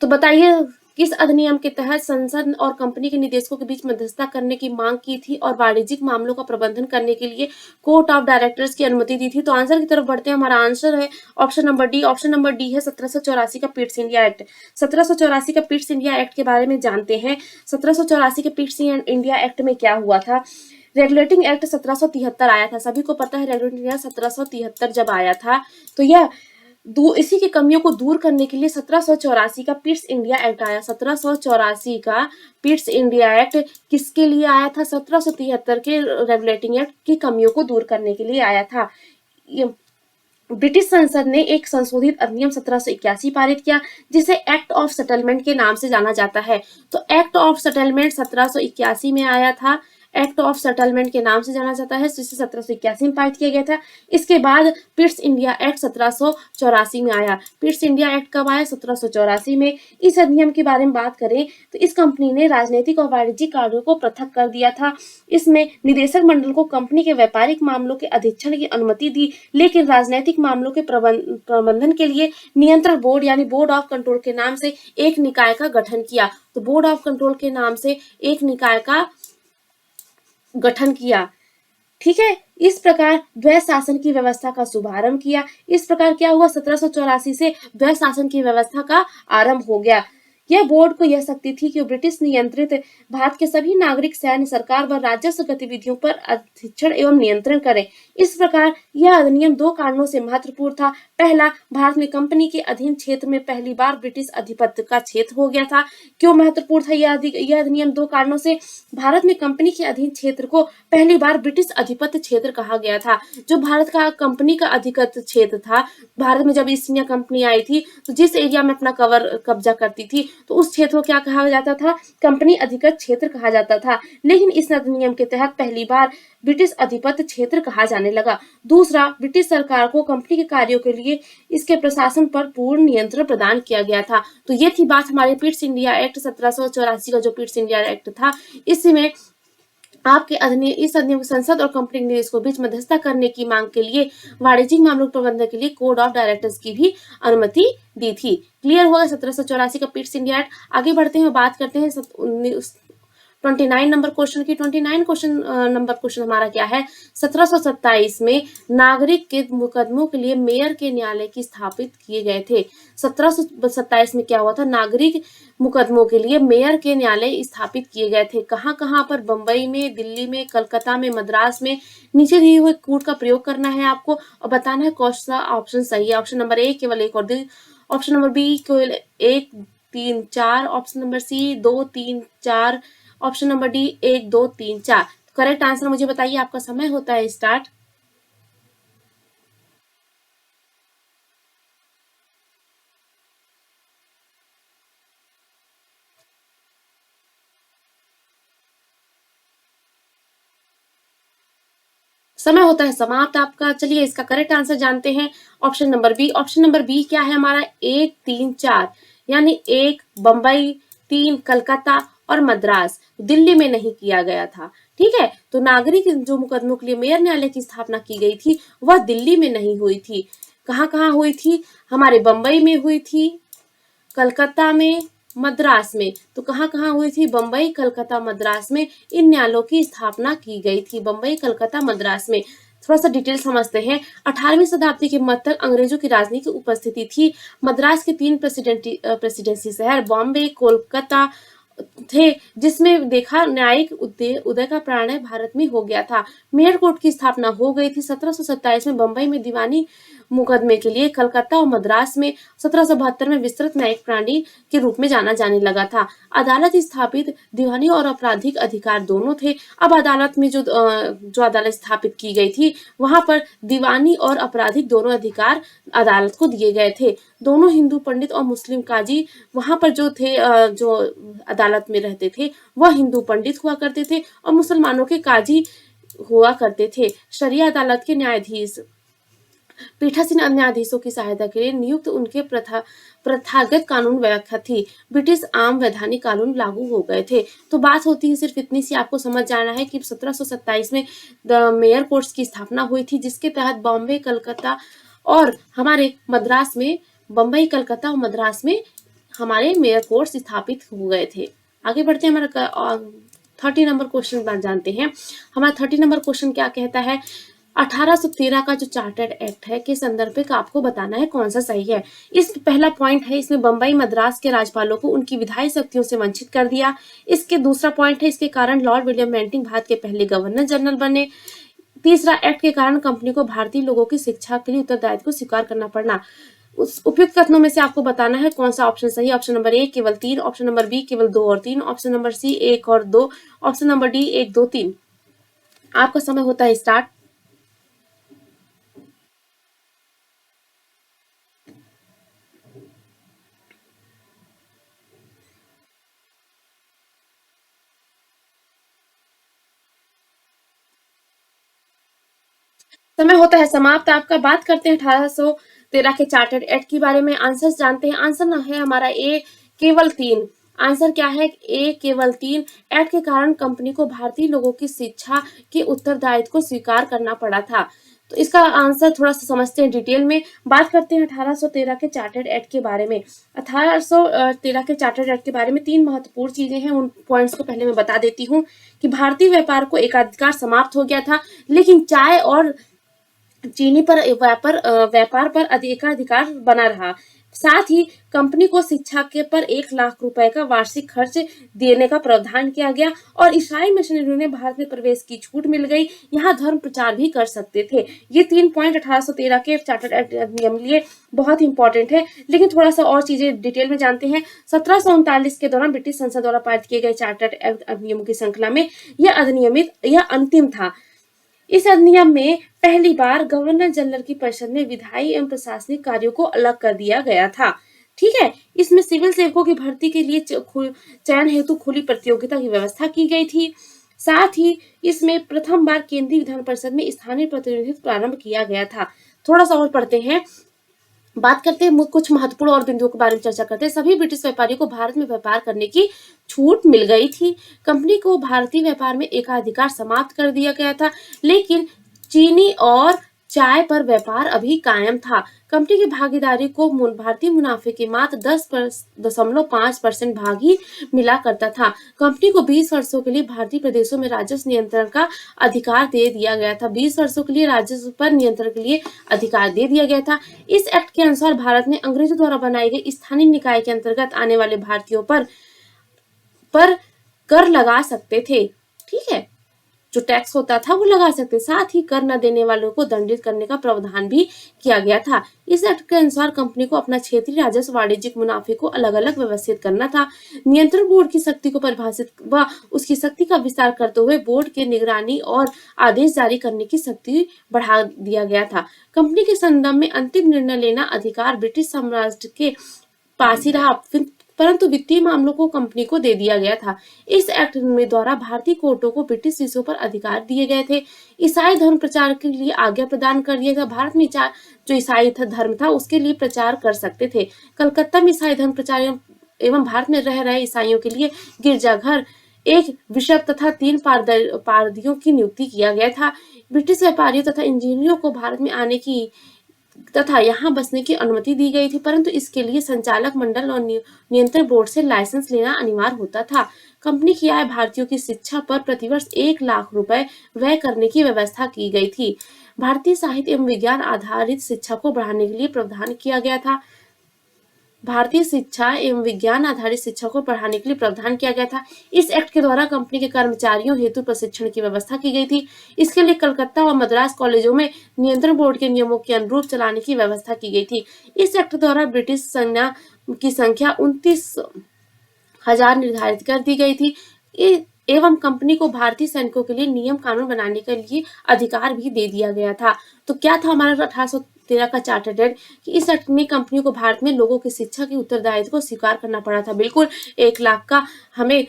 तो बताइए किस अधिनियम के तहत संसद और कंपनी के निदेशकों के बीच मध्यस्थता करने की मांग की थी और वाणिज्यिक मामलों का प्रबंधन करने के लिए कोर्ट ऑफ डायरेक्टर्स की अनुमति दी थी? तो आंसर की तरफ बढ़ते हैं। हमारा आंसर है option number D. Option number D है 1784 का पिट्स इंडिया एक्ट। 1784 का पिट्स इंडिया एक्ट के बारे में जानते हैं। 1784 के पिट्स इंडिया एक्ट में क्या हुआ था? रेगुलेटिंग एक्ट 1773 आया था। सभी को पता है रेगुलेटिंग एक्ट 1773 जब आया था तो यह इसी की कमियों को दूर करने के लिए 1784 का पिट्स इंडिया एक्ट आया। 1784 का पिट्स इंडिया एक्ट किसके लिए आया था? 1773 के रेगुलेटिंग एक्ट की कमियों को दूर करने के लिए आया था। ब्रिटिश संसद ने एक संशोधित अधिनियम 1781 पारित किया जिसे एक्ट ऑफ सेटलमेंट के नाम से जाना जाता है। तो एक्ट ऑफ सेटलमेंट 1781 में आया था। एक्ट ऑफ सेटलमेंट के नाम से जाना जाता है, जिसे 1781 में पारित किया गया था। इसके बाद पिट्स इंडिया एक्ट 1784 में आया। पिट्स इंडिया एक्ट कब आया? 1784 में। इस अधिनियम के बारे में बात करें तो इस कंपनी ने राजनीतिक और वाणिज्यिक कार्यों को पृथक कर दिया था। इसमें निदेशक मंडल को कंपनी के व्यापारिक मामलों के अधीक्षण की अनुमति दी, लेकिन राजनीतिक मामलों के प्रबंधन के लिए नियंत्रण बोर्ड यानी बोर्ड ऑफ कंट्रोल के नाम से एक निकाय का गठन किया। तो बोर्ड ऑफ कंट्रोल के नाम से एक निकाय का गठन किया। ठीक है, इस प्रकार द्वैध शासन की व्यवस्था का शुभारंभ किया। इस प्रकार क्या हुआ? 1784 से द्वैध शासन की व्यवस्था का आरंभ हो गया। यह बोर्ड को यह शक्ति थी कि ब्रिटिश नियंत्रित भारत के सभी नागरिक, सैन्य, सरकार व राजस्व गतिविधियों पर अधीक्षण एवं नियंत्रण करें। इस प्रकार यह अधिनियम दो कारणों से महत्वपूर्ण था। पहला, भारत में कंपनी के अधीन क्षेत्र में पहली बार ब्रिटिश अधिपत्य का क्षेत्र हो गया था। क्यों महत्वपूर्ण था यह अधिनियम? दो कारणों से। भारत में कंपनी के अधीन क्षेत्र को पहली बार ब्रिटिश अधिपत्य क्षेत्र कहा गया था। जो भारत का कंपनी का अधिकृत क्षेत्र था, भारत में जब ईस्ट इंडिया कंपनी आई थी तो जिस एरिया में अपना कब्जा करती थी तो उस क्षेत्र को क्या कहा जाता था? कंपनी अधिकृत क्षेत्र कहा जाता था। लेकिन इस अधिनियम के तहत पहली बार ब्रिटिश अधिपत्य क्षेत्र कहा जाने लगा। दूसरा, ब्रिटिश सरकार को कंपनी के कार्यों के लिए इसके प्रशासन पर पूर्ण नियंत्रण प्रदान किया गया था। तो ये थी बात हमारे पिट्स इंडिया एक्ट 1784 का। जो पिट्स इंडिया एक्ट था, इसमें आपके इस अधिनियम संसद और कंपनी के निदेशकों के बीच मध्यस्थता करने की मांग के लिए वाणिज्यिक मामलों के प्रबंधन के लिए कोड ऑफ डायरेक्टर्स की भी अनुमति दी थी। क्लियर होगा 1784 का पिट्स इंडिया एक्ट। आगे बढ़ते हैं, बात करते हैं 29 नंबर क्वेश्चन की। 29 नंबर क्वेश्चन हमारा क्या है? 1727 में नागरिक के मुकदमों के लिए मेयर के न्यायालय की स्थापित किए गए थे। 1727 में क्या हुआ था? नागरिक मुकदमों के लिए मेयर के न्यायालय स्थापित किए गए थे। कहाँ कहाँ पर? बंबई में, दिल्ली में, कलकत्ता में, मद्रास में। नीचे दिए हुए कोड का प्रयोग करना है आपको और बताना है कौन सा ऑप्शन सही है। ऑप्शन नंबर ए केवल एक और ऑप्शन नंबर बी केवल 1, 3, 4, option number C 2, 3, 4, option number D 1, 2, 3, 4। Correct answer मुझे बताइए। आपका समय होता है स्टार्ट। समय होता है समाप्त आपका। चलिए इसका करेक्ट आंसर जानते हैं। Option number B. Option number B क्या है हमारा? 1, 3, 4, यानी 1 बंबई, 3 कलकत्ता और मद्रास। दिल्ली में नहीं किया गया था। ठीक है, तो नागरिक जो मुकदमों के लिए मेयर न्यायालय की स्थापना की गई थी वह दिल्ली में नहीं हुई थी। कहाँ कहाँ हुई थी? हमारे बंबई में हुई थी, कलकत्ता में, मद्रास में। तो कहाँ कहाँ हुई थी? बंबई, कलकत्ता, मद्रास में इन न्यायालयों की स्थापना की गई थी। बंबई, कलकत्ता, मद्रास में। थोड़ा सा डिटेल समझते हैं। 18वीं शताब्दी के मध्य तक अंग्रेजों की राजनीति की उपस्थिति थी। मद्रास के 3 प्रेसिडेंसी शहर बॉम्बे, कोलकाता थे, जिसमें देखा न्यायिक उदय का प्राणय भारत में हो गया था। मेयर कोर्ट की स्थापना हो गई थी 1727 में बंबई में दीवानी मुकदमे के लिए। कलकत्ता और मद्रास में 1772 में विस्तृत न्यायिक प्रणाली के रूप में जाना जाने लगा था। अदालत स्थापित दीवानी और आपराधिक अधिकार दोनों थे। अब अदालत में जो अदालत स्थापित की गई थी वहां पर दीवानी और आपराधिक दोनों अधिकार अदालत को दिए गए थे। दोनों हिंदू पंडित और मुस्लिम काजी वहां पर जो थे, जो अदालत में रहते थे वह हिंदू पंडित हुआ करते थे और मुसलमानों के काजी हुआ करते थे। शरिया अदालत के न्यायाधीश पीठासीन न्यायाधीशों की सहायता के लिए नियुक्त उनके प्रथागत कानून व्याख्या थी। ब्रिटिश आम वैधानिक कानून लागू हो गए थे। तो बात होती है सिर्फ इतनी सी, आपको समझ जाना है कि 1727 में मेयर कोर्ट्स की स्थापना हुई थी, जिसके तहत बॉम्बे, कलकत्ता और हमारे मद्रास में, बंबई, कलकत्ता और मद्रास में हमारे मेयर कोर्ट स्थापित हो गए थे। आगे बढ़ते हैं, हमारा 30 नंबर क्वेश्चन जानते हैं। हमारा 30 नंबर क्वेश्चन क्या कहता है, 1813 का जो चार्टर्ड एक्ट है के संदर्भ पे आपको बताना है कौन सा सही है। इस पहला पॉइंट है, इसमें बंबई मद्रास के राज्यपालों को उनकी विधायी शक्तियों से वंचित कर दिया। इसके दूसरा पॉइंट है, इसके कारण लॉर्ड विलियम बेंटिंग भारत के पहले गवर्नर जनरल बने। तीसरा, एक्ट के कारण कंपनी को भारतीय लोगों की शिक्षा के लिए उत्तरदायित्व को स्वीकार करना पड़ना। उस उपयुक्त कथनों में से आपको बताना है कौन सा ऑप्शन सही है। ऑप्शन नंबर ए केवल 3, ऑप्शन नंबर बी केवल 2 और 3, ऑप्शन नंबर सी 1 और 2, ऑप्शन नंबर डी 1 2 3। आपका समय होता है स्टार्ट। समय होता है समाप्त। आपका बात करते हैं 1813 के चार्टर्ड एक्ट के बारे में। आंसर जानते हैं। आंसर है हमारा ए केवल 3। आंसर क्या है, ए केवल 3। एक्ट के कारण कंपनी को भारतीय लोगों की शिक्षा के उत्तरदायित्व को स्वीकार करना पड़ा था। तो इसका आंसर थोड़ा सा समझते हैं डिटेल में। बात करते हैं 1813 के चार्टर्ड एक्ट के बारे में। 1813 के चार्टर्ड एक्ट के बारे में 3 महत्वपूर्ण चीजें हैं, उन पॉइंट्स को पहले मैं बता देती हूँ कि भारतीय व्यापार को एकाधिकार समाप्त हो गया था, लेकिन चाय और चीनी पर व्यापार पर अधिकार बना रहा। साथ ही कंपनी को शिक्षा के पर 1 लाख रुपए का वार्षिक खर्च देने का प्रावधान किया गया और ईसाई मिशनरियों ने भारत में प्रवेश की छूट मिल गई। यहाँ धर्म प्रचार भी कर सकते थे। ये 3 पॉइंट 1813 के चार्टर्ड एक्ट अधिनियम लिए बहुत इंपॉर्टेंट है। लेकिन थोड़ा सा और चीजें डिटेल में जानते हैं। 1739 के दौरान ब्रिटिश संसद द्वारा पारित किए गए चार्टर्ड एक्ट अधिनियमों की श्रृंखला में यह अंतिम था। इस अधिनियम में पहली बार गवर्नर जनरल की परिषद में विधायी एवं प्रशासनिक कार्यों को अलग कर दिया गया था। ठीक है, इसमें सिविल सेवकों की भर्ती के लिए चयन हेतु खुली प्रतियोगिता की व्यवस्था की गई थी। साथ ही इसमें प्रथम बार केंद्रीय विधान परिषद में स्थानीय प्रतिनिधित्व प्रारंभ किया गया था। थोड़ा सा और पढ़ते हैं। बात करते हैं कुछ महत्वपूर्ण और बिंदुओं के बारे में चर्चा करते हैं। सभी ब्रिटिश व्यापारियों को भारत में व्यापार करने की छूट मिल गई थी। कंपनी को भारतीय व्यापार में एकाधिकार समाप्त कर दिया गया था, लेकिन चीनी और चाय पर व्यापार अभी कायम था। कंपनी की भागीदारी को भारतीय मुनाफे के मात्र 10.5% भाग ही मिला करता था। कंपनी को 20 वर्षों के लिए भारतीय प्रदेशों में राजस्व नियंत्रण का अधिकार दे दिया गया था। 20 वर्षों के लिए राजस्व पर नियंत्रण के लिए अधिकार दे दिया गया था। इस एक्ट के अनुसार भारत ने अंग्रेजों द्वारा बनाई गई स्थानीय निकाय के अंतर्गत आने वाले भारतीयों पर कर लगा सकते थे। ठीक है, जो टैक्स होता था वो लगा सकते। साथ ही कर न देने वालों को दंडित करने का प्रावधान भी किया गया था। इस एक्ट के अनुसार कंपनी को अपना क्षेत्रीय राजस्व वाणिज्यिक मुनाफे को अलग अलग व्यवस्थित करना था। नियंत्रण बोर्ड की शक्ति को परिभाषित व उसकी शक्ति का विस्तार करते हुए बोर्ड के निगरानी और आदेश जारी करने की शक्ति बढ़ा दिया गया था। कंपनी के संदर्भ में अंतिम निर्णय लेना अधिकार ब्रिटिश साम्राज्य के पास ही रहा, परंतु वित्तीय मामलों को कंपनी को दे दिया गया था। इस एक्ट में द्वारा भारतीय कोर्टों को ब्रिटिश विषयों पर अधिकार दिए गए थे। ईसाई धर्म प्रचार के लिए आज्ञा प्रदान कर दिया था। भारत में जो ईसाई धर्म था उसके लिए प्रचार कर सकते थे। कलकत्ता में ईसाई धर्म प्रचार एवं भारत में रह रहे ईसाइयों के लिए गिरजाघर, एक बिशप तथा 3 पादरियों की नियुक्ति किया गया था। ब्रिटिश व्यापारियों तथा इंजीनियरों को भारत में आने की तथा यहाँ बसने की अनुमति दी गई थी, परंतु इसके लिए संचालक मंडल और नियंत्रण बोर्ड से लाइसेंस लेना अनिवार्य होता था। कंपनी की आय भारतीयों की शिक्षा पर प्रतिवर्ष 1 लाख रुपए व्यय करने की व्यवस्था की गई थी। भारतीय साहित्य एवं विज्ञान आधारित शिक्षा को बढ़ाने के लिए प्रावधान किया गया था। भारतीय शिक्षा एवं विज्ञान आधारित शिक्षा को बढ़ाने के लिए प्रावधान किया गया था। इस एक्ट के द्वारा कंपनी के कर्मचारियों हेतु प्रशिक्षण की व्यवस्था की गई थी। इसके लिए कलकत्ता और मद्रास कॉलेजों में नियंत्रण बोर्ड के नियमों के अनुरूप चलाने की व्यवस्था की गई थी। इस एक्ट द्वारा ब्रिटिश सेना की संख्या 29,000 निर्धारित कर दी गई थी एवं कंपनी को भारतीय सैनिकों के लिए नियम कानून बनाने के लिए अधिकार भी दे दिया गया था। तो क्या था हमारा 1813 का चार्टर्ड एक्ट कि इस एक्ट में कंपनी को भारत में लोगों की शिक्षा के उत्तरदायित्व को स्वीकार करना पड़ा था। बिल्कुल 1 लाख का हमें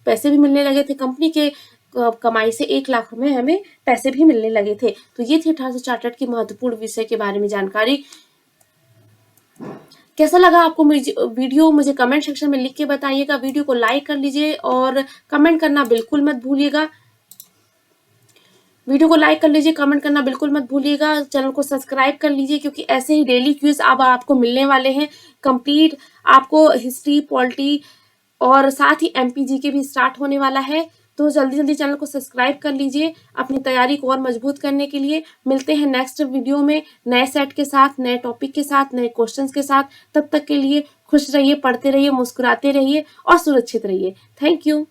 पैसे भी मिलने लगे थे। कंपनी के कमाई से 1 लाख में हमें पैसे भी मिलने लगे थे। तो ये थी 1800 चार्टर्ड की महत्वपूर्ण विषय के बारे में जानकारी। कैसा लगा आपको वीडियो मुझे कमेंट सेक्शन में लिख के बताइएगा। वीडियो को लाइक कर लीजिए और कमेंट करना बिल्कुल मत भूलिएगा। वीडियो को लाइक कर लीजिए, कमेंट करना बिल्कुल मत भूलिएगा, चैनल को सब्सक्राइब कर लीजिए क्योंकि ऐसे ही डेली क्विज अब आपको मिलने वाले हैं कंप्लीट। आपको हिस्ट्री, पॉलिटी और साथ ही एमपीजी के भी स्टार्ट होने वाला है। तो जल्दी जल्दी चैनल को सब्सक्राइब कर लीजिए अपनी तैयारी को और मजबूत करने के लिए। मिलते हैं नेक्स्ट वीडियो में नए सेट के साथ, नए टॉपिक के साथ, नए क्वेश्चंस के साथ। तब तक के लिए खुश रहिए, पढ़ते रहिए, मुस्कुराते रहिए और सुरक्षित रहिए। Thank you.